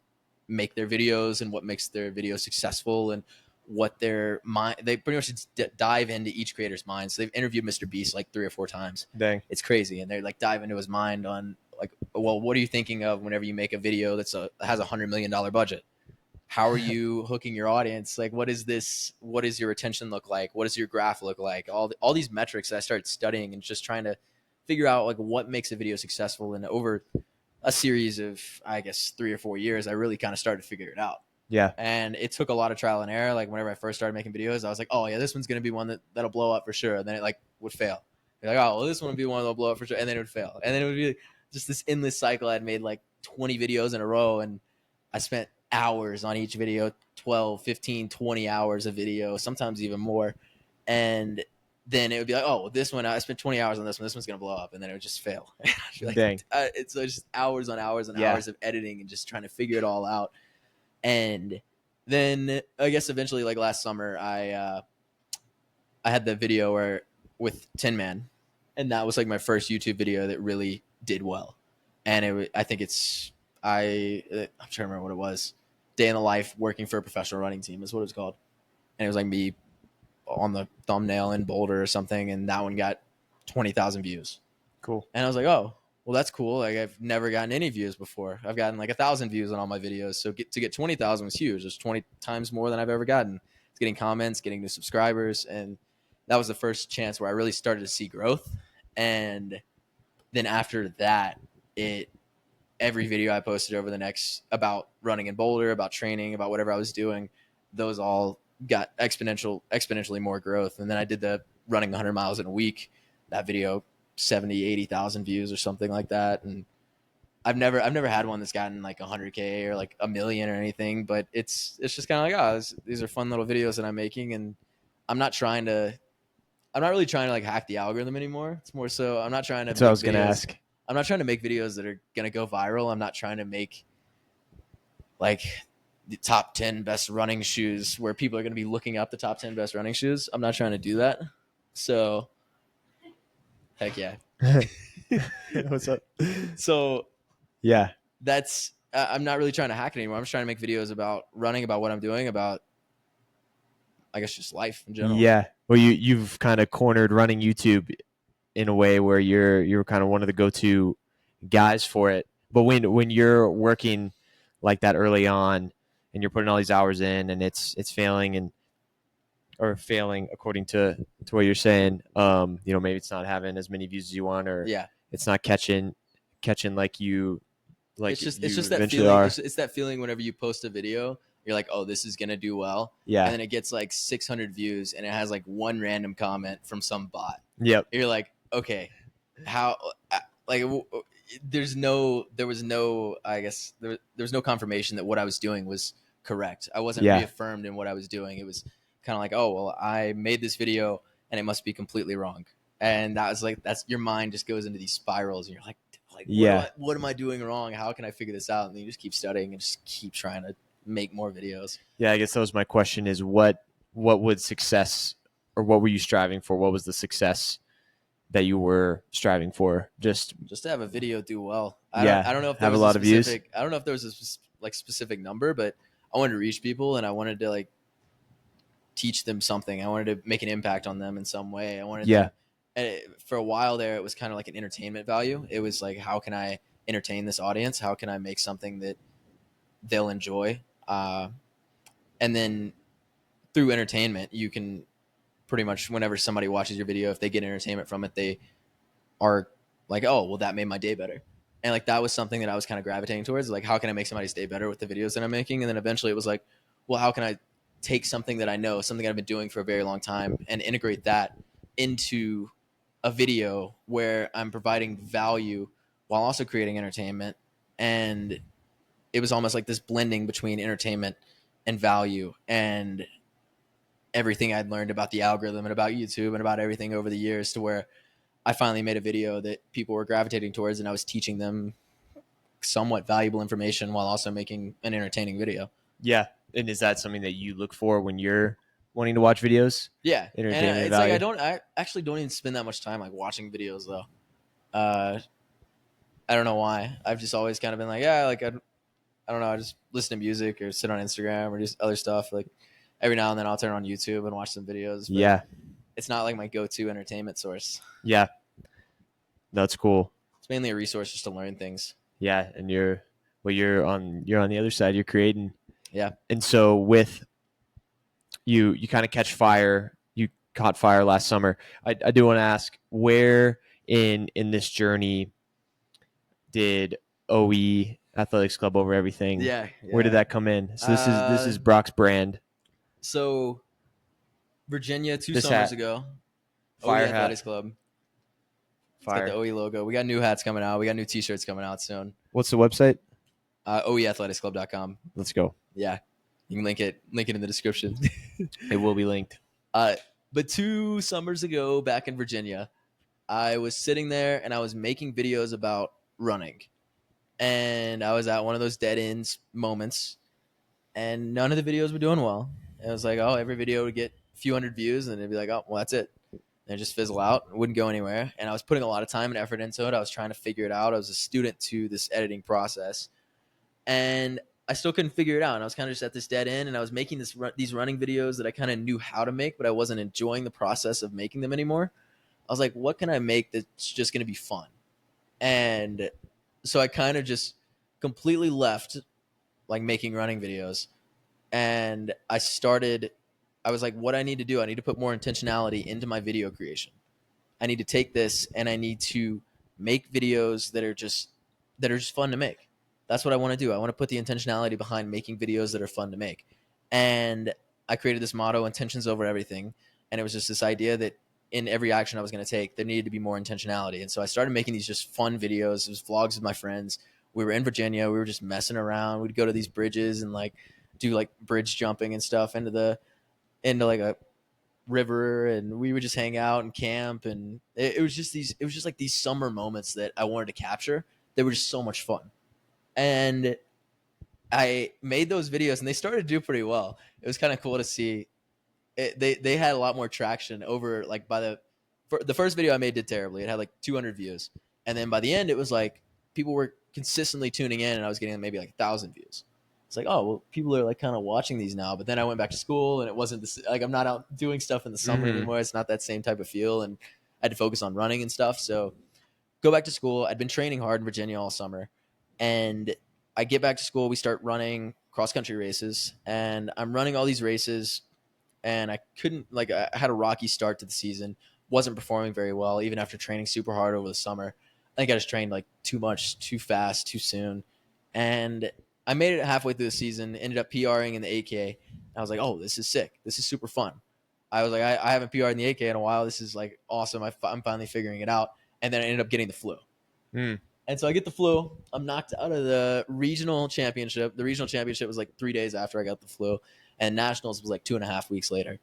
make their videos and what makes their videos successful and what their mind. They pretty much dive into each creator's mind. So they've interviewed Mr. Beast like 3 or 4 times. Dang. It's crazy, and they like dive into his mind on like, well, what are you thinking of whenever you make a video has $100 million budget? How are you hooking your audience? Like, what is this? What does your retention look like? What does your graph look like? All these metrics that I started studying and just trying to figure out like what makes a video successful. And over a series of, I guess, 3 or 4 years, I really kind of started to figure it out. Yeah. And it took a lot of trial and error. Like whenever I first started making videos, I was like, oh yeah, this one's going to be one that'll blow up for sure. And then it like would fail. You're like, oh, well, this one would be one that'll blow up for sure. And then it would fail. And then it would be just this endless cycle. I'd made like 20 videos in a row, and I spent hours on each video, 12, 15, 20 hours of video, sometimes even more. And then it would be like, oh, this one, I spent 20 hours on this one. This one's going to blow up. And then it would just fail. Like, dang. It's just hours on hours and hours of editing and just trying to figure it all out. And then I guess eventually, like last summer, I had the video with Tin Man, and that was like my first YouTube video that really did well. And I think I'm trying to remember what it was. Day in the life working for a professional running team is what it was called. And it was like me on the thumbnail in Boulder or something, and that one got 20,000 views. Cool. And I was like, oh, well, that's cool. Like I've never gotten any views before. I've gotten like 1,000 views on all my videos. So to get 20,000 was huge. It's 20 times more than I've ever gotten. It's getting comments, getting new subscribers. And that was the first chance where I really started to see growth. And then after that, every video I posted over the next about running in Boulder, about training, about whatever I was doing, those all got exponentially more growth. And then I did the running 100 miles in a week. That video 70, 80,000 views or something like that. And I've never had one that's gotten like 100K or like 1 million or anything, but it's just kind of like, oh, these are fun little videos that I'm making. And I'm not really trying to like hack the algorithm anymore. It's more so I'm not trying to. That's what I was going to ask. I'm not trying to make videos that are going to go viral. I'm not trying to make like the top 10 best running shoes where people are going to be looking up the top 10 best running shoes. I'm not trying to do that. So heck yeah. What's up? So yeah, that's, I'm not really trying to hack it anymore. I'm just trying to make videos about running, about what I'm doing, about, I guess, just life in general. Yeah. Well, you've kind of cornered running YouTube in a way where you're kind of one of the go-to guys for it. But when you're working like that early on and you're putting all these hours in and it's failing according to what you're saying, maybe it's not having as many views as you want, or it's not catching like you like. It's just that feeling. It's that feeling whenever you post a video, you're like, oh, this is gonna do well. Yeah. And then it gets like 600 views and it has like one random comment from some bot. Yep. You're like, okay, how like there was no confirmation that what I was doing was correct. I wasn't reaffirmed in what I was doing. It was kind of like, oh, well, I made this video and it must be completely wrong. And that was like, that's your mind just goes into these spirals and you're like what am I doing wrong? How can I figure this out? And then you just keep studying and just keep trying to make more videos. Yeah, I guess that was my question, is what would success, or what were you striving for? What was the success that you were striving for? Just to have a video do well. I don't know if there was a lot of views. I don't know if there was a specific number, but I wanted to reach people and I wanted to like teach them something. I wanted to make an impact on them in some way. I wanted to, and for a while there, it was kind of like an entertainment value. It was like, how can I entertain this audience? How can I make something that they'll enjoy? And then through entertainment, you can pretty much, whenever somebody watches your video, if they get entertainment from it, they are like, oh, well, that made my day better. And like, that was something that I was kind of gravitating towards. Like, how can I make somebody's day better with the videos that I'm making? And then eventually it was like, well, how can I take something that I know, something I've been doing for a very long time, and integrate that into a video where I'm providing value while also creating entertainment. And it was almost like this blending between entertainment and value and everything I'd learned about the algorithm and about YouTube and about everything over the years, to where I finally made a video that people were gravitating towards, and I was teaching them somewhat valuable information while also making an entertaining video. Yeah. And is that something that you look for when you're wanting to watch videos? Yeah. And it's value? Like I actually don't even spend that much time like watching videos though. I don't know why. I've just always kind of been like, yeah, like I don't know. I just listen to music or sit on Instagram or just other stuff. Like every now and then I'll turn on YouTube and watch some videos. But Yeah. it's not like my go-to entertainment source. Yeah. That's cool. It's mainly a resource just to learn things. Yeah. And you're on the other side. You're creating. Yeah. And so with you kind of catch fire. You caught fire last summer. I do want to ask, where in this journey did OE Athletics Club over everything? Yeah. Where did that come in? So this is Brock's brand. So Virginia This summers hat. ago. Fire OE hat. Athletics Club. It's got the OE logo. We got new hats coming out. We got new T-shirts coming out soon. What's the website? OEathleticsclub.com. Let's go. Yeah, you can link it in the description. It will be linked. But 2 summers ago, back in Virginia, I was sitting there and I was making videos about running, and I was at one of those dead ends moments, and none of the videos were doing well. And I was like, oh, every video would get a few hundred views, and it'd be like, oh, well, that's it. And it just fizzle out. It wouldn't go anywhere. And I was putting a lot of time and effort into it. I was trying to figure it out. I was a student to this editing process, and I still couldn't figure it out. And I was kind of just at this dead end, and I was making these running videos that I kind of knew how to make, but I wasn't enjoying the process of making them anymore. I was like, what can I make that's just going to be fun? And so I kind of just completely left like making running videos, and I was like, what I need to do, I need to put more intentionality into my video creation. I need to take this and I need to make videos that are just fun to make. That's what I want to do. I want to put the intentionality behind making videos that are fun to make. And I created this motto, intentions over everything. And it was just this idea that in every action I was going to take, there needed to be more intentionality. And so I started making these just fun videos. It was vlogs with my friends. We were in Virginia. We were just messing around. We'd go to these bridges and like do like bridge jumping and stuff into like a river, and we would just hang out and camp. And it was just like these summer moments that I wanted to capture. They were just so much fun. And I made those videos and they started to do pretty well. It was kind of cool to see. They had a lot more traction over like the first video I made did terribly. It had like 200 views. And then by the end, it was like people were consistently tuning in and I was getting maybe like 1,000 views. It's like, oh, well, people are like kind of watching these now. But then I went back to school and it wasn't like I'm not out doing stuff in the summer anymore. It's not that same type of feel. And I had to focus on running and stuff. So go back to school. I'd been training hard in Virginia all summer. And I get back to school. We start running cross-country races. And I'm running all these races. And I couldn't, like, I had a rocky start to the season. Wasn't performing very well, even after training super hard over the summer. I think I just trained, like, too much, too fast, too soon. And I made it halfway through the season, ended up PRing in the 8K. I was like, oh, this is sick. This is super fun. I was like, I haven't PR'd in the 8K in a while. This is, like, awesome. I'm finally figuring it out. And then I ended up getting the flu. And so I get the flu. I'm knocked out of the regional championship. The regional championship was, like, 3 days after I got the flu. And nationals was, like, 2.5 weeks later.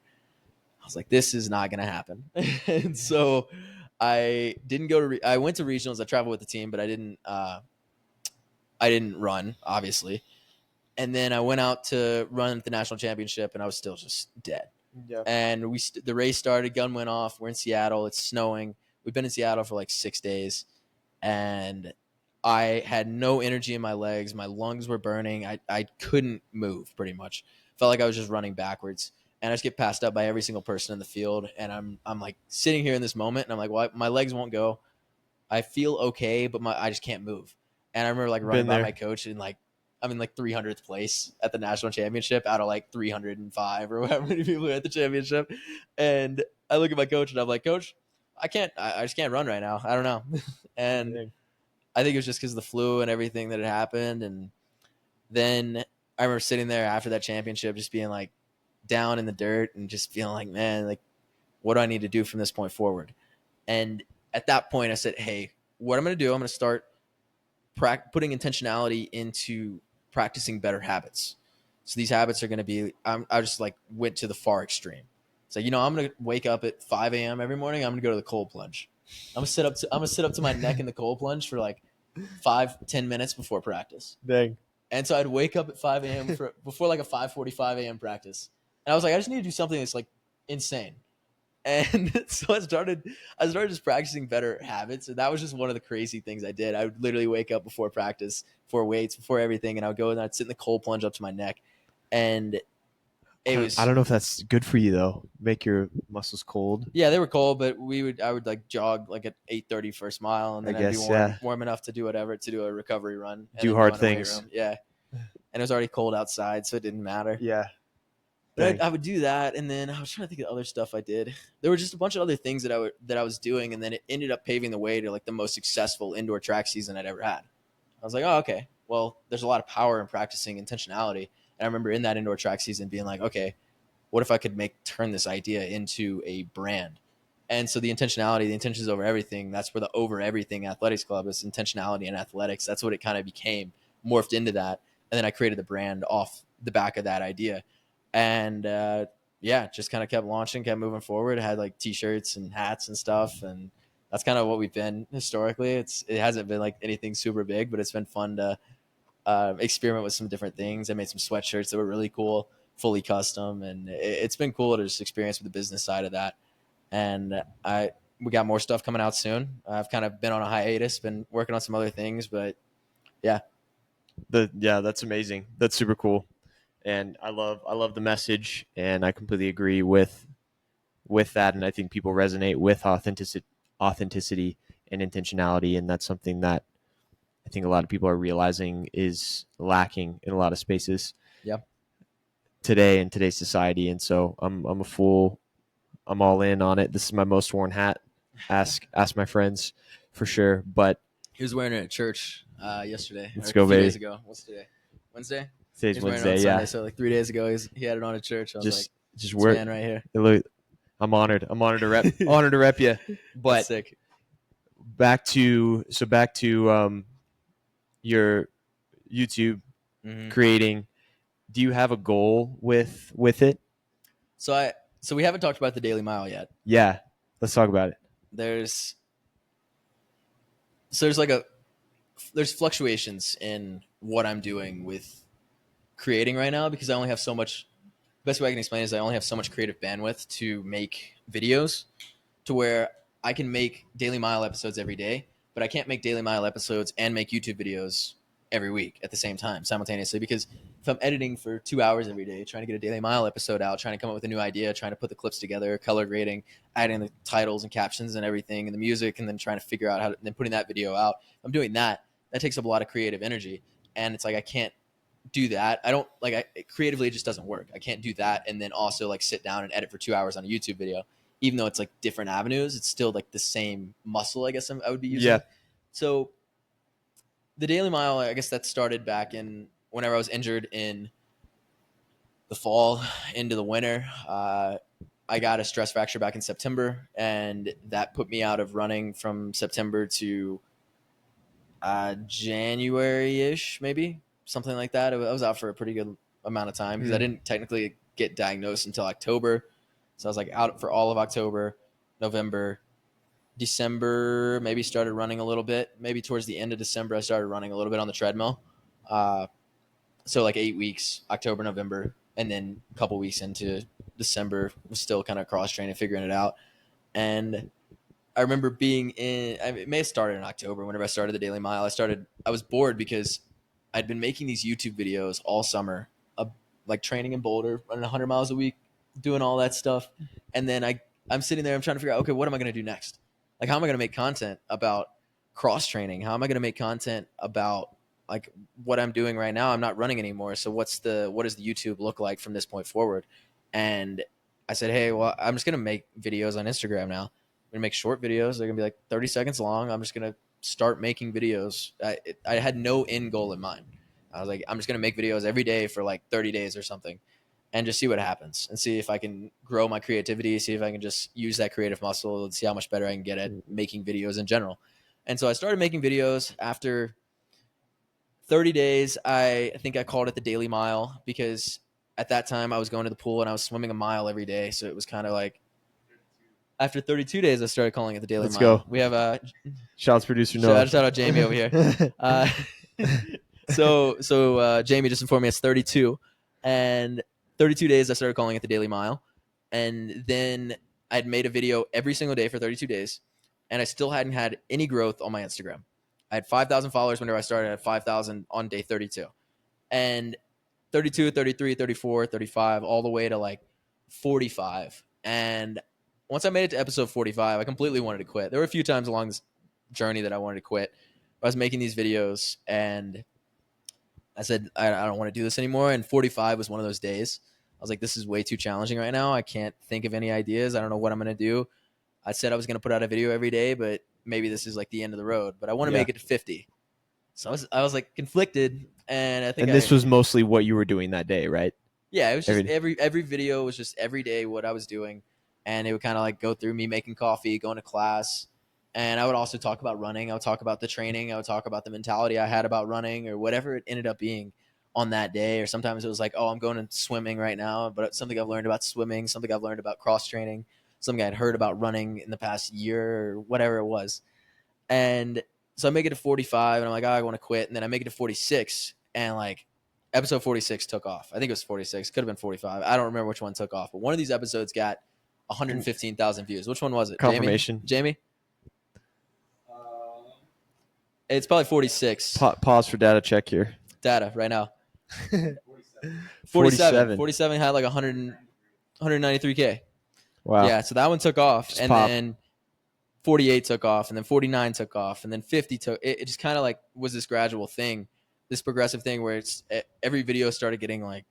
I was like, this is not going to happen. And so I didn't go to I went to regionals. I traveled with the team, but I didn't run, obviously. And then I went out to run the national championship, and I was still just dead. Yeah. And the race started, gun went off. We're in Seattle. It's snowing. We've been in Seattle for like 6 days, and I had no energy in my legs. My lungs were burning. I couldn't move pretty much. Felt like I was just running backwards. And I just get passed up by every single person in the field. And I'm like sitting here in this moment, and I'm like, well, my legs won't go. I feel okay, but I just can't move. And I remember like running by my coach and like I'm in like 300th place at the national championship out of like 305 or however many people are at the championship. And I look at my coach and I'm like, Coach, I just can't run right now. I don't know. And I think it was just because of the flu and everything that had happened. And then I remember sitting there after that championship just being like down in the dirt and just feeling like, man, like what do I need to do from this point forward? And at that point I said, hey, what I'm going to do, I'm going to start putting intentionality into practicing better habits. So these habits are going to be, I just like went to the far extreme. So, I'm going to wake up at 5 a.m. every morning. I'm going to go to the cold plunge. I'm going to sit up to my neck in the cold plunge for like 5-10 minutes before practice. Dang. And so I'd wake up at 5 a.m. before like a 5:45 a.m. practice. And I was like, I just need to do something that's like insane. And so I started just practicing better habits. And that was just one of the crazy things I did. I would literally wake up before practice, before weights, before everything. And I would go and I'd sit in the cold plunge up to my neck. And it was, I don't know if that's good for you though. Make your muscles cold. yeah, they were cold, but I would like jog like at 8:30 first mile. And then I'd be warm enough to do whatever, to do a recovery run. And do hard things. Yeah. And it was already cold outside, so it didn't matter. Yeah. But I would do that, and then I was trying to think of other stuff I did. There were just a bunch of other things that I was doing, and then it ended up paving the way to like the most successful indoor track season I'd ever had. I was like, oh, okay. Well, there's a lot of power in practicing intentionality. And I remember in that indoor track season being like, okay, what if I could turn this idea into a brand? And so the intentions over everything, that's where the Over Everything Athletics Club is, intentionality and athletics. That's what it kind of became, morphed into that. And then I created the brand off the back of that idea. And just kind of kept launching, kept moving forward. I had like t-shirts and hats and stuff. And that's kind of what we've been historically. It hasn't been like anything super big, but it's been fun to experiment with some different things. I made some sweatshirts that were really cool, fully custom. And it's been cool to just experience with the business side of that. And we got more stuff coming out soon. I've kind of been on a hiatus, been working on some other things, but yeah. That's amazing. That's super cool. And I love the message, and I completely agree with that. And I think people resonate with authenticity and intentionality, and that's something that I think a lot of people are realizing is lacking in a lot of spaces. Yeah. Today in today's society, and so I'm all in on it. This is my most worn hat. Ask my friends for sure. But he was wearing it at church yesterday. Let's go, baby. 2 days ago. What's today? Wednesday. Today's Wednesday, yeah. Sunday, so like 3 days ago, he had it on at church. I was just wear man right here. I'm honored to rep honored to rep you. But sick. back to your YouTube creating. Do you have a goal with it? So we haven't talked about the Daily Mile yet. Yeah, let's talk about it. There's fluctuations in what I'm doing with creating right now, because I only have so much. The best way I can explain it is I only have so much creative bandwidth to make videos, to where I can make Daily Mile episodes every day, but I can't make Daily Mile episodes and make YouTube videos every week at the same time simultaneously, because if I'm editing for 2 hours every day, trying to get a Daily Mile episode out, trying to come up with a new idea, trying to put the clips together, color grading, adding the titles and captions and everything and the music, and then trying to figure out then putting that video out. If I'm doing that takes up a lot of creative energy. And it's like, I can't do that. Creatively, it just doesn't work. I can't do that and then also like sit down and edit for 2 hours on a YouTube video. Even though it's like different avenues, it's still like the same muscle, I guess I would be using. Yeah. So the Daily Mile, I guess that started back in whenever I was injured in the fall into the winter. I got a stress fracture back in September, and that put me out of running from September to January-ish, maybe, something like that. I was out for a pretty good amount of time because I didn't technically get diagnosed until October. So I was like out for all of October, November, December, maybe started running a little bit. Maybe towards the end of December, I started running a little bit on the treadmill. So like 8 weeks, October, November, and then a couple weeks into December was still kind of cross-training, figuring it out. And I remember it may have started in October. Whenever I started the Daily Mile, I was bored because I'd been making these YouTube videos all summer, like training in Boulder, running 100 miles a week, doing all that stuff. And then I'm sitting there, I'm trying to figure out, okay, what am I going to do next? Like, how am I going to make content about cross training? How am I going to make content about like what I'm doing right now? I'm not running anymore. So what does the YouTube look like from this point forward? And I said, hey, well, I'm just going to make videos on Instagram now. I'm going to make short videos. They're going to be like 30 seconds long. I'm just going to start making videos. I had no end goal in mind. I was like, I'm just going to make videos every day for like 30 days or something and just see what happens and see if I can grow my creativity, see if I can just use that creative muscle and see how much better I can get at making videos in general. And so I started making videos. After 30 days, I think I called it the Daily Mile, because at that time I was going to the pool and I was swimming a mile every day. So it was kind of like, after 32 days, I started calling it the Daily Mile. Let's go. We have Shouts producer Noah. Shout out Jamie over here. So Jamie just informed me it's 32, and 32 days I started calling it the Daily Mile. And then I had made a video every single day for 32 days, and I still hadn't had any growth on my Instagram. I had 5,000 followers whenever I started. I had 5,000 on day 32. And 32, 33, 34, 35, all the way to like 45. And once I made it to episode 45, I completely wanted to quit. There were a few times along this journey that I wanted to quit. I was making these videos and I said, I don't want to do this anymore. And 45 was one of those days. I was like, this is way too challenging right now. I can't think of any ideas. I don't know what I'm going to do. I said I was going to put out a video every day, but maybe this is like the end of the road. But I want to make it to 50. So I was like conflicted. And I think this was mostly what you were doing that day, right? Yeah, it was just every video was just every day what I was doing. And it would kind of like go through me making coffee, going to class. And I would also talk about running. I would talk about the training. I would talk about the mentality I had about running or whatever it ended up being on that day. Or sometimes it was like, oh, I'm going to swimming right now, but something I've learned about swimming, something I've learned about cross training, something I'd heard about running in the past year or whatever it was. And so I make it to 45 and I'm like, oh, I want to quit. And then I make it to 46 and like episode 46 took off. I think it was 46. Could have been 45. I don't remember which one took off. But one of these episodes got 115,000 views. Which one was it? Confirmation. Jamie? It's probably 46. Pause for data check here. Data right now. 47. 47 had like 193K. Wow. Yeah, so that one took off. Just and pop. then 48 took off. And then 49 took off. And then 50 took. It just kind of like was this gradual thing, this progressive thing where it's every video started getting like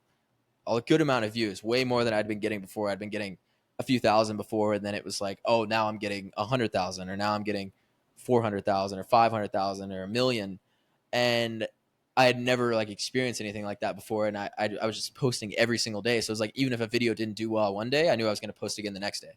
a good amount of views, way more than I'd been getting before. I'd been getting a few thousand before. And then it was like, oh, now I'm getting 100,000 or now I'm getting 400,000 or 500,000 or a million. And I had never like experienced anything like that before. And I was just posting every single day. So it was like, even if a video didn't do well one day, I knew I was going to post again the next day.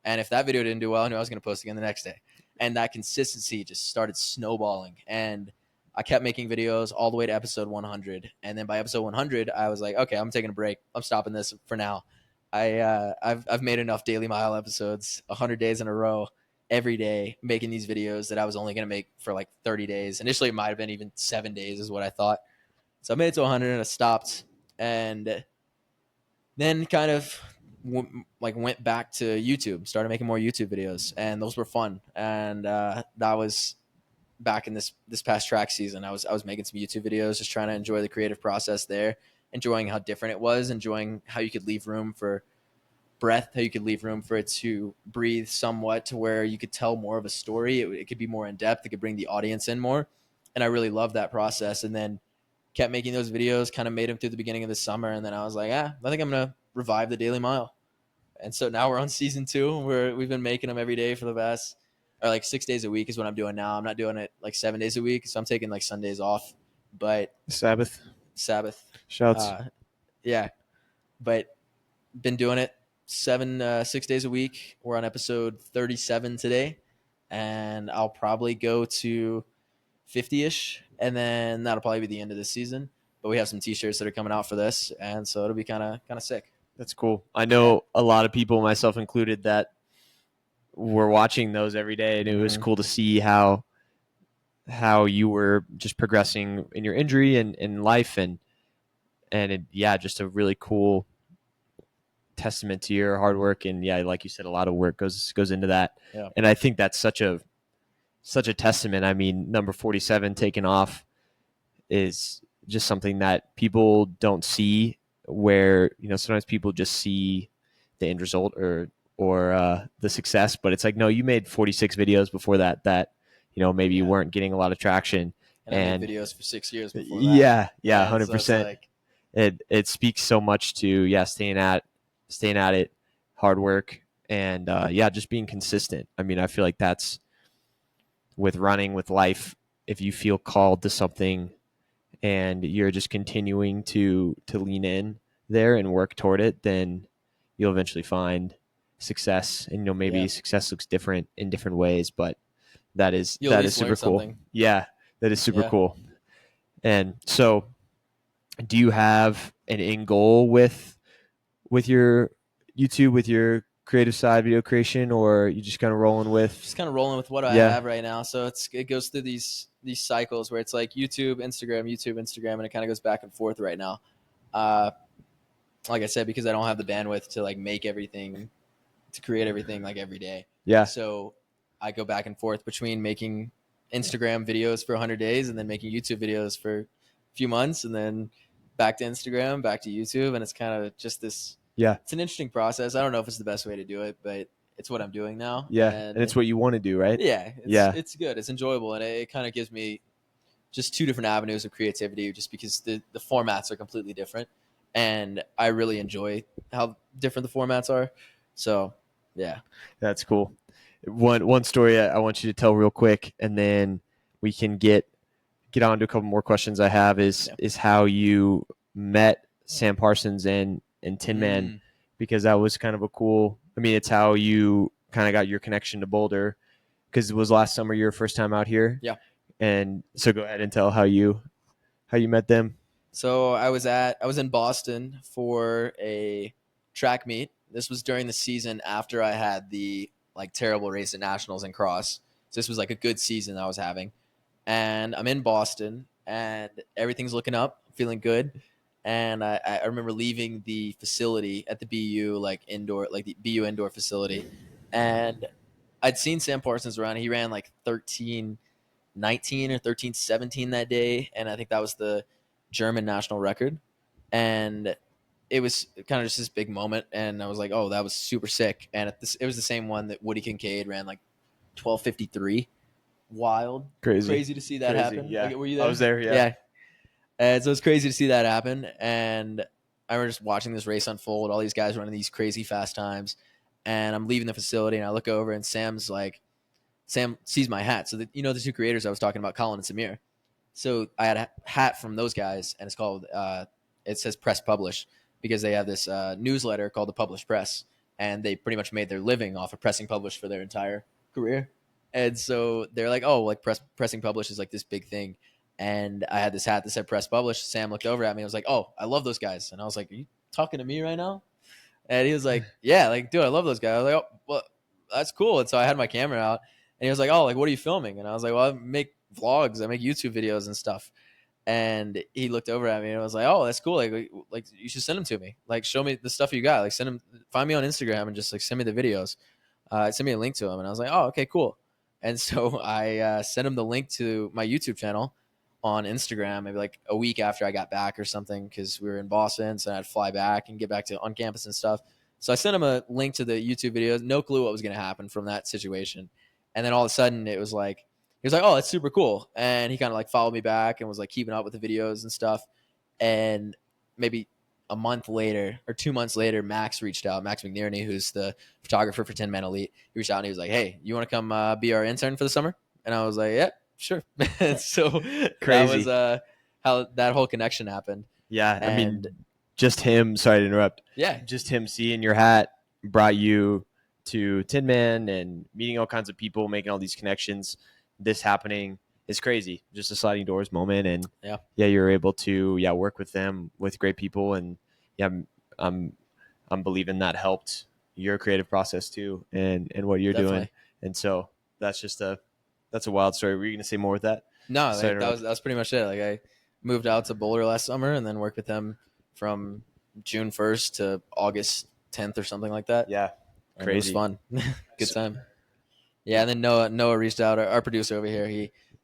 And if that video didn't do well, I knew I was going to post again the next day. And that consistency just started snowballing. And I kept making videos all the way to episode 100. And then by episode 100, I was like, okay, I'm taking a break. I'm stopping this for now. I've made enough Daily Mile episodes, 100 days in a row, every day, making these videos that I was only going to make for like 30 days. Initially, it might have been even 7 days is what I thought. So I made it to 100 and I stopped. And then kind of went back to YouTube, started making more YouTube videos. And those were fun. And that was back in this past track season. I was making some YouTube videos, just trying to enjoy the creative process there, enjoying how different it was, enjoying how you could leave room for breath, how you could leave room for it to breathe somewhat to where you could tell more of a story. It could be more in depth. It could bring the audience in more. And I really loved that process. And then kept making those videos, kind of made them through the beginning of the summer. And then I was like, I think I'm going to revive the Daily Mile. And so now we're on season 2 where we've been making them every day for the past, or like 6 days a week is what I'm doing now. I'm not doing it like 7 days a week. So I'm taking like Sundays off, but Sabbath. Shouts. Yeah. But been doing it 6 days a week. We're on episode 37 today, and I'll probably go to 50-ish, and then that'll probably be the end of this season. But we have some t-shirts that are coming out for this, and so it'll be kind of sick. That's cool. I know a lot of people, myself included, that were watching those every day, and it was cool to see how you were just progressing in your injury and in life, and just a really cool testament to your hard work. And like you said, a lot of work goes into that. Yeah. And I think that's such a testament. I mean, number 47 taking off is just something that people don't see, where sometimes people just see the end result or the success, but it's like, no, you made 46 videos before that maybe you weren't getting a lot of traction, and I made videos for 6 years before that. 100%. So it speaks so much to staying at it, hard work, and just being consistent. I mean, I feel like that's with running, with life. If you feel called to something and you're just continuing to lean in there and work toward it, then you'll eventually find success. And maybe success looks different in different ways, but that is super cool. Yeah, that is super cool. And so, do you have an end goal with your YouTube, with your creative side, video creation, or you just kind of rolling with what I have right now? So it goes through these cycles where it's like YouTube, Instagram, and it kind of goes back and forth right now. Like I said, because I don't have the bandwidth to like make everything to create everything like every day. Yeah. So I go back and forth between making Instagram videos for 100 days and then making YouTube videos for a few months and then back to Instagram, back to YouTube. And it's kind of just this, Yeah. it's an interesting process. I don't know if it's the best way to do it, but it's what I'm doing now. Yeah. And it's what you want to do, right? Yeah. Yeah. It's good. It's enjoyable. And it kind of gives me just two different avenues of creativity just because the formats are completely different. And I really enjoy how different the formats are. So, yeah. That's cool. One story I want you to tell real quick, and then we can get on to a couple more questions I have is how you met Sam Parsons and Tin Man, because that was kind of a cool, I mean, it's how you kind of got your connection to Boulder, because it was last summer your first time out here. Yeah. And so go ahead and tell how you met them. So I was in Boston for a track meet. This was during the season after I had the like terrible race at nationals and cross. So this was like a good season I was having. And I'm in Boston and everything's looking up, feeling good. And I remember leaving the facility at the BU like indoor, like the BU indoor facility. And I'd seen Sam Parsons around. He ran like 13:19 or 13:17 that day. And I think that was the German national record. And it was kind of just this big moment. And I was like, oh, that was super sick. And it was the same one that Woody Kincaid ran like 12:53. Wild. Crazy to see that happen. Yeah. Like, were you there? I was there, yeah. Yeah. And so it's crazy to see that happen. And I remember just watching this race unfold, all these guys running these crazy fast times. And I'm leaving the facility and I look over and Sam sees my hat. So the two creators I was talking about, Colin and Samir. So I had a hat from those guys and it's called, it says Press Publish because they have this newsletter called the Publish Press. And they pretty much made their living off of pressing Publish for their entire career. And so they're like, oh, like pressing Publish is like this big thing. And I had this hat that said Press Publish. Sam looked over at me and was like, oh, I love those guys. And I was like, are you talking to me right now? And he was like, yeah, like, dude, I love those guys. I was like, oh, well, that's cool. And so I had my camera out and he was like, oh, like, what are you filming? And I was like, well, I make vlogs. I make YouTube videos and stuff. And he looked over at me and I was like, oh, that's cool. Like you should send them to me. Like, show me the stuff you got. Like, find me on Instagram and just like send me the videos. Send me a link to them. And I was like, oh, okay, cool. And so I sent him the link to my YouTube channel on Instagram maybe like a week after I got back or something because we were in Boston, so I had to fly back and get back to on campus and stuff. So I sent him a link to the YouTube videos, no clue what was going to happen from that situation. And then all of a sudden it was like, he was like, oh, that's super cool. And he kind of like followed me back and was like keeping up with the videos and stuff. And maybe a month later or 2 months later, Max reached out. Max McNerney, who's the photographer for Tin Man Elite, he reached out and he was like, hey, you want to come be our intern for the summer? And I was like, yeah, sure. So Crazy. that was how that whole connection happened. Yeah. I mean, just him, sorry to interrupt. Yeah. Just him seeing your hat brought you to Tin Man and meeting all kinds of people, making all these connections. This happening is crazy. Just a sliding doors moment. And you're able to work with them, with great people. And I'm believing that helped your creative process too and what you're doing. And so that's a wild story. Were you going to say more with that? No, like, that was pretty much it. Like I moved out to Boulder last summer and then worked with them from June 1st to August 10th or something like that. Yeah. And crazy. It was fun. Good time. Yeah. And then Noah reached out, our producer over here.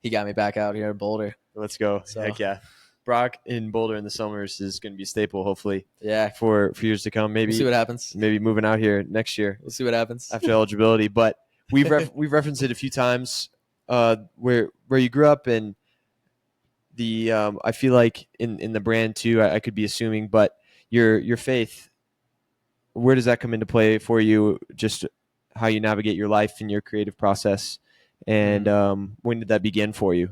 He got me back out here at Boulder. Let's go. So, heck yeah. Brock in Boulder in the summers is going to be a staple, hopefully. Yeah. For years to come. Maybe we'll see what happens. Maybe moving out here next year. We'll see what happens after eligibility. But we've referenced it a few times. Where you grew up and the I feel like in the brand too. I could be assuming, but your faith. Where does that come into play for you? Just how you navigate your life and your creative process, and when did that begin for you?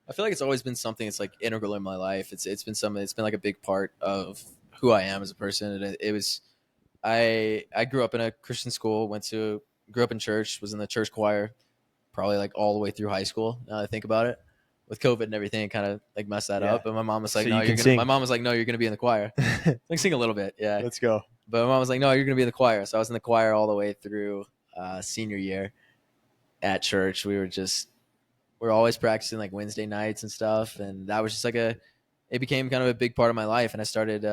I feel like it's always been something that's like integral in my life. It's been something that's been like a big part of who I am as a person. And it was, I grew up in a Christian school, grew up in church, was in the church choir, probably like all the way through high school. Now that I think about it, with COVID and everything, it kind of like messed that up. And my mom was like, my mom was like, no, you're going to be in the choir. Like sing a little bit. Yeah. Let's go. But my mom was like, no, you're going to be in the choir. So I was in the choir all the way through senior year at church. We're always practicing like Wednesday nights and stuff. And that was just like it became kind of a big part of my life. And I started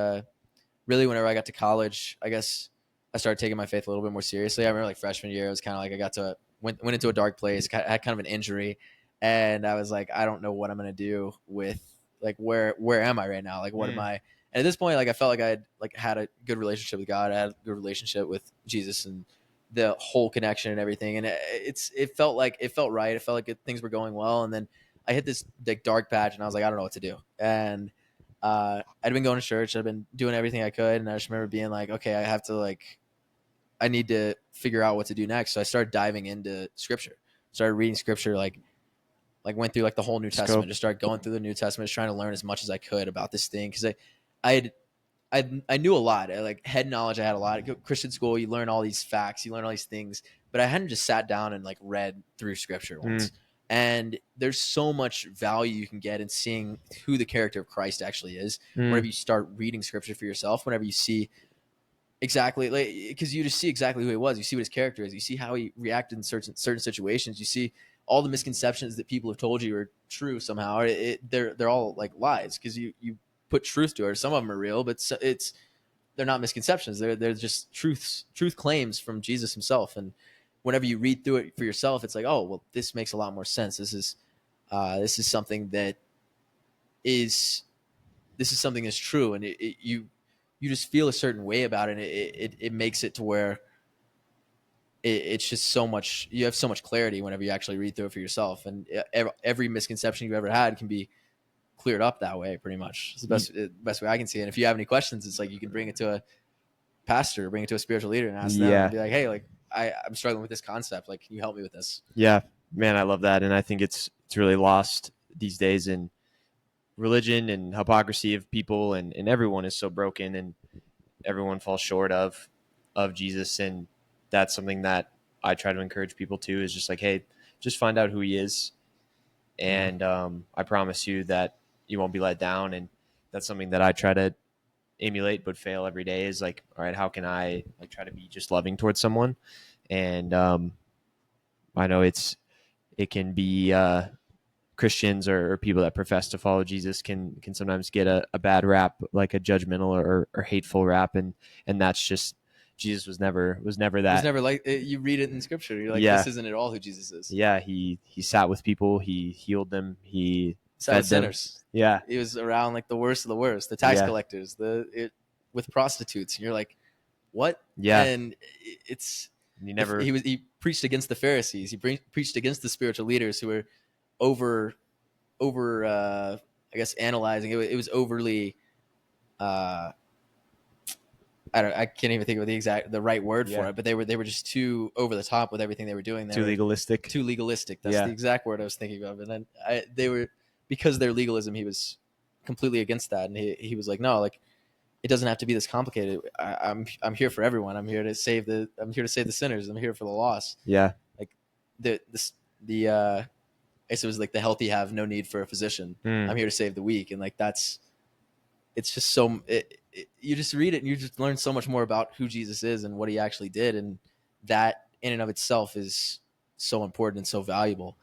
really whenever I got to college, I guess I started taking my faith a little bit more seriously. I remember like freshman year, it was kind of like I got to went into a dark place, had kind of an injury, and I was like, I don't know what I'm gonna do with like where am I right now? Like what am I? And at this point, like I felt like I had had a good relationship with God, I had a good relationship with Jesus, and the whole connection and everything. And it felt right. It felt like things were going well, and then I hit this like dark patch, and I was like, I don't know what to do. And I'd been going to church, I'd been doing everything I could, and I just remember being like, okay, I need to figure out what to do next. So I started diving into scripture, started reading scripture, like went through like the whole New Testament, just started going through the New Testament, just trying to learn as much as I could about this thing. Cause I knew a lot. Like head knowledge, I had a lot. Christian school, you learn all these facts, you learn all these things, but I hadn't just sat down and like read through scripture once. And there's so much value you can get in seeing who the character of Christ actually is. Whenever you start reading scripture for yourself, whenever you see exactly, like, because you just see exactly who he was, you see what his character is, you see how he reacted in certain situations, you see all the misconceptions that people have told you are true somehow. They're all like lies because you put truth to it. Some of them are real, but they're not misconceptions. They're just truth claims from Jesus himself. And whenever you read through it for yourself, it's like, oh well, this makes a lot more sense. This is something that is something that's true, and you just feel a certain way about it. And it makes it to where it's just so much. You have so much clarity whenever you actually read through it for yourself, and every misconception you've ever had can be cleared up that way. Pretty much, it's the best way I can see it. And if you have any questions, it's like you can bring it to a pastor, bring it to a spiritual leader, and ask them. And be like, hey, like I'm struggling with this concept. Like, can you help me with this? Yeah, man, I love that, and I think it's really lost these days in religion and hypocrisy of people, and everyone is so broken, and everyone falls short of Jesus, and that's something that I try to encourage people to, is just like, hey, just find out who he is, and I promise you that you won't be let down. And that's something that I try to emulate but fail every day, is like, all right, how can I like try to be just loving towards someone? And I know it can be Christians or people that profess to follow Jesus can sometimes get a bad rap, like a judgmental or hateful rap, and that's just, Jesus was never that. It was never like you read it in scripture. You're like, this isn't at all who Jesus is. Yeah, he sat with people, he healed them, he sat with sinners. Them. Yeah, he was around like the worst of the worst, the tax collectors, with prostitutes, and you're like, what? Yeah, and he preached against the Pharisees. He preached against the spiritual leaders who were over I guess analyzing. It was overly I can't even think of the right word for it, but they were just too over the top with everything they were doing. Too legalistic. That's the exact word I was thinking of. And then they were, because of their legalism, he was completely against that. And he was like, no, like it doesn't have to be this complicated. I'm here for everyone. I'm here to save the sinners. I'm here for the lost. Yeah. Like I guess it was like the healthy have no need for a physician. I'm here to save the weak. And like it's just so you just read it and you just learn so much more about who Jesus is and what he actually did, and that in and of itself is so important and so valuable.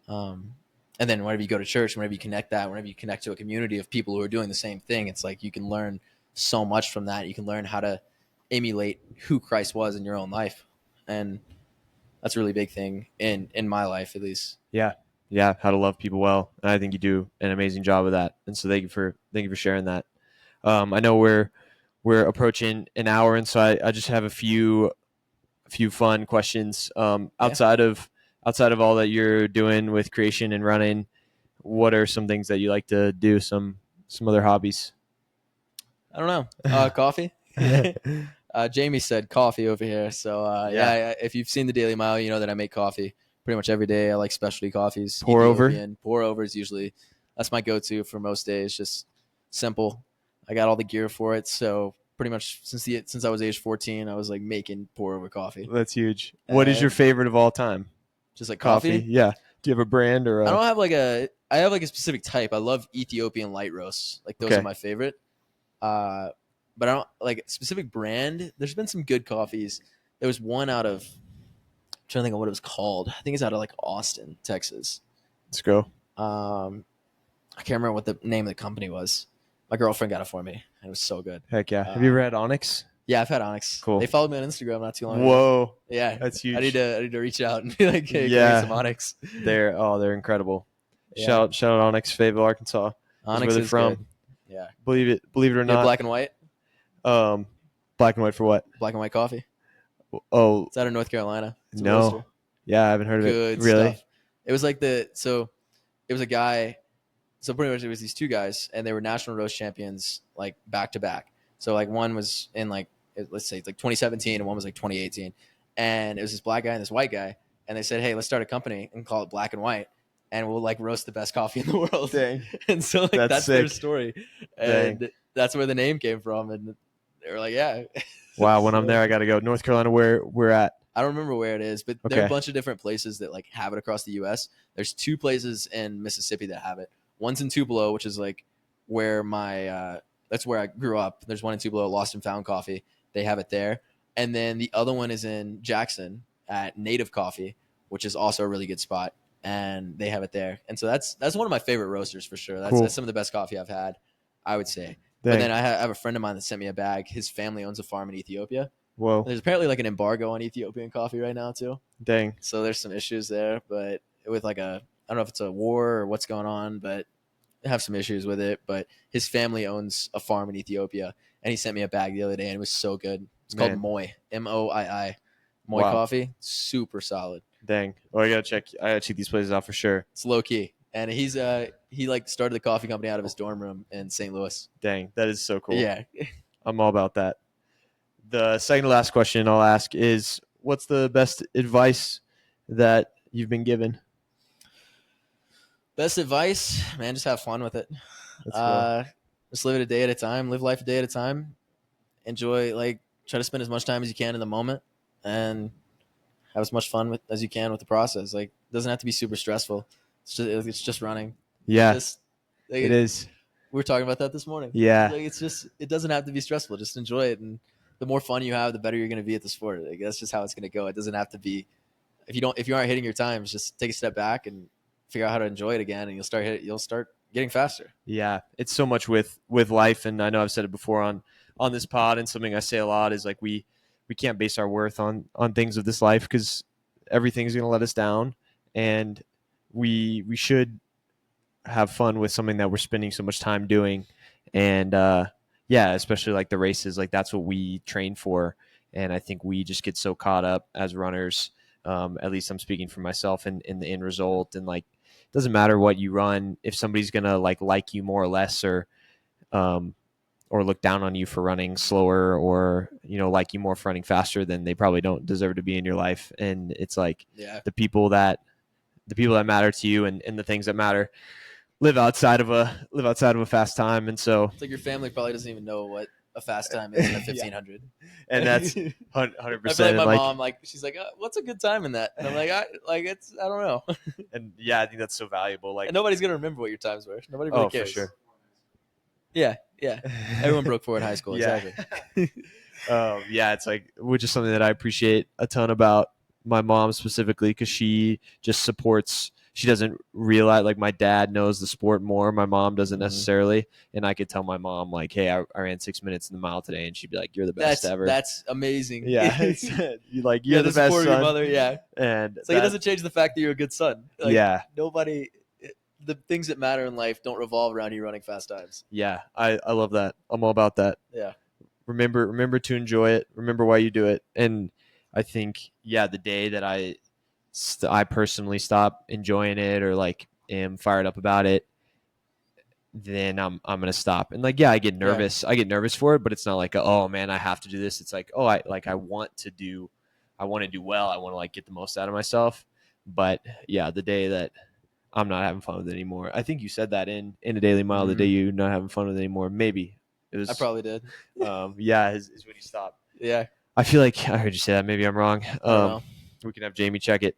And then whenever you go to church, whenever you connect to a community of people who are doing the same thing, it's like you can learn so much from that. You can learn how to emulate who Christ was in your own life, and that's a really big thing in my life, at least. Yeah, how to love people well. And I think you do an amazing job of that. And so thank you for sharing that. I know we're approaching an hour, and so I just have a few fun questions. Outside of all that you're doing with creation and running, what are some things that you like to do? Some other hobbies? I don't know. Coffee. Jamie said coffee over here. So if you've seen the Daily Mile, you know that I make coffee pretty much every day. I like specialty coffees. Pour over is usually, that's my go-to for most days. Just simple. I got all the gear for it, so pretty much since I was age 14, I was like making pour over coffee. That's huge. What is your favorite of all time? Just like coffee? Yeah. Do you have a brand or? I don't have I have like a specific type. I love Ethiopian light roasts. Like those are my favorite. But I don't like a specific brand. There's been some good coffees. There was one out of, I'm trying to think of what it was called. I think it's out of like Austin, Texas. Let's go. I can't remember what the name of the company was. My girlfriend got it for me, and it was so good. Heck yeah. Have you ever had Onyx? Yeah, I've had Onyx. Cool. They followed me on Instagram not too long ago. Whoa, Yeah, that's huge. I need to reach out and be like, hey, Yeah. give me some Onyx. They're incredible. Yeah. Shout out Onyx, Fayetteville, Arkansas. Onyx where they're is from. good. Yeah. Believe it or You have not. black and white? Black and white for what? Black and white coffee. Oh, It's out of North Carolina. It's a no. roaster. Yeah, I haven't heard of Good it. Really? stuff. It was like it was a guy. So pretty much it was these two guys, and they were national roast champions like back to back. So like one was in like let's say it's like 2017, and one was like 2018, and it was this black guy and this white guy, and they said, hey, let's start a company and call it Black and White, and we'll like roast the best coffee in the world. Dang. And so like that's sick. their story, and that's where the name came from, and they were like, yeah. Wow, when I'm there, I got to go. North Carolina, where we're at. I don't remember where it is, but there are Okay. a bunch of different places that like have it across the U.S. There's 2 places in Mississippi that have it. One's in Tupelo, which is like where that's where I grew up. There's one in Tupelo, Lost and Found Coffee. They have it there. And then the other one is in Jackson at Native Coffee, which is also a really good spot. And they have it there. And so that's one of my favorite roasters for sure. Cool. That's some of the best coffee I've had, I would say. Dang. But then I have a friend of mine that sent me a bag. His family owns a farm in Ethiopia. Whoa. There's apparently like an embargo on Ethiopian coffee right now too. Dang. So there's some issues there, but with like I don't know if it's a war or what's going on, but they have some issues with it. But his family owns a farm in Ethiopia, and he sent me a bag the other day, and it was so good. It's called Man. Moi, Moi. Moi Wow. coffee, super solid. Dang. Well, I gotta check these places out for sure. It's low key, and he like started the coffee company out of his dorm room in St. Louis. Dang, that is so cool. Yeah. I'm all about that. The second to last question I'll ask is, what's the best advice that you've been given? Best advice, man, just have fun with it. That's cool. Just live it a day at a time. Live life a day at a time. Enjoy, like, try to spend as much time as you can in the moment, and have as much fun as you can with the process. Like, it doesn't have to be super stressful. It's just running. Yeah, Like, it is. We were talking about that this morning. Yeah. Like, it doesn't have to be stressful. Just enjoy it, and the more fun you have, the better you're going to be at the sport. Like, that's just how it's going to go. It doesn't have to be. If you aren't hitting your times, just take a step back and figure out how to enjoy it again, and you'll start getting faster. Yeah, it's so much with life, and I know I've said it before on this pod, and something I say a lot is like we can't base our worth on things of this life, because everything's going to let us down, and we should have fun with something that we're spending so much time doing. And yeah, especially like the races, like that's what we train for. And I think we just get so caught up as runners, at least I'm speaking for myself, in the end result. And like, it doesn't matter what you run, if somebody's gonna like you more or less, or look down on you for running slower, or like you more for running faster, then they probably don't deserve to be in your life. And it's like, Yeah. the people that matter to you, and the things that matter live outside of a fast time. And so It's like your family probably doesn't even know what a fast time is in a 1500. and that's 100%. I feel like my mom, like, she's like, what's a good time in that? And I'm like, I don't know. and yeah, I think that's so valuable. Like, And nobody's gonna remember what your times were. Nobody really cares. for sure. Yeah. Everyone broke 4 in high school. Yeah. Exactly. Yeah, it's like, which is something that I appreciate a ton about my mom specifically, because she just supports. She doesn't realize, like, my dad knows the sport more. My mom doesn't necessarily. And I could tell my mom, like, hey, I ran 6 minutes in the mile today, and she'd be like, you're the best ever. That's amazing. Yeah. You're the best support son. Your mother, yeah. And It's like, it doesn't change the fact that you're a good son. Like, yeah. The things that matter in life don't revolve around you running fast times. Yeah. I love that. I'm all about that. Yeah. Remember to enjoy it. Remember why you do it. And I think, yeah, the day that I personally stop enjoying it, or like am fired up about it, then I'm gonna stop. And like, yeah, I get nervous. I get nervous for it, but it's not like, oh man, I have to do this. It's like, oh, I want to do well. I want to like get the most out of myself. But yeah, the day that I'm not having fun with it anymore. I think you said that in a daily mile. Mm-hmm. The day you're not having fun with it anymore. Maybe it was. I probably did. Yeah, is when you stop. Yeah. I feel like I heard you say that. Maybe I'm wrong. I don't know. We can have Jamie check it.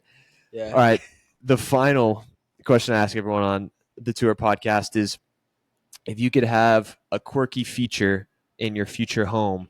Yeah. All right. The final question I ask everyone on the Tour podcast is, if you could have a quirky feature in your future home,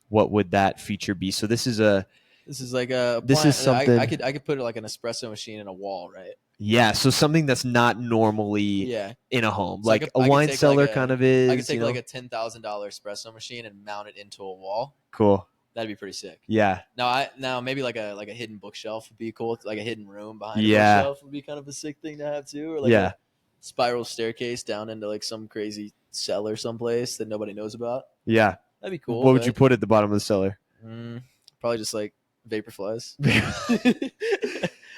what would that feature be? So this is like a. This is something. I could put like an espresso machine in a wall, right? Yeah, so something that's not normally Yeah. in a home, So I like could- a I could wine take, cellar like, a- kind of I could is. take like a $10,000 espresso machine and mount it into a wall. Cool. That'd be pretty sick. Yeah, Now maybe like a hidden bookshelf would be cool. Like a hidden room behind a yeah, bookshelf would be kind of a sick thing to have too, or like yeah, a spiral staircase down into like some crazy cellar someplace that nobody knows about. yeah. That'd be cool. What would you But, put at the bottom of the cellar? probably just like vapor flies.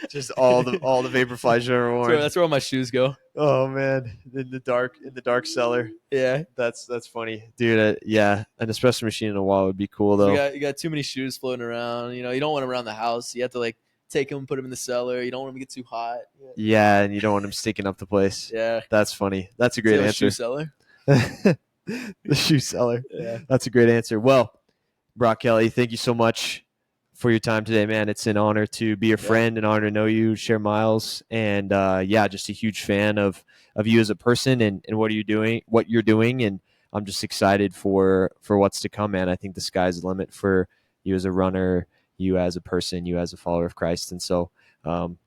Just all the vapor flies you ever worn. That's where all my shoes go. Oh man, in the dark cellar. Yeah. That's funny, dude. Yeah, an espresso machine in a wall would be cool So though. you got too many shoes floating around. You don't want them around the house. You have to like take them, put them in the cellar. You don't want them to get too hot. Yeah, and you don't want them stinking up the place. Yeah. That's funny. That's a So great you have a answer. shoe cellar. The shoe cellar. Yeah. That's a great answer. Well, Brock Kelly, thank you so much for your time today, man. It's an honor to be your friend, an honor to know you, share miles, and just a huge fan of you as a person and what you're doing, and I'm just excited for what's to come, man. I think the sky's the limit for you as a runner, you as a person, you as a follower of Christ, and so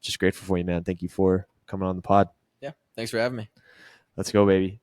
just grateful for you, man. Thank you for coming on the pod. Yeah. Thanks for having me. Let's go, baby.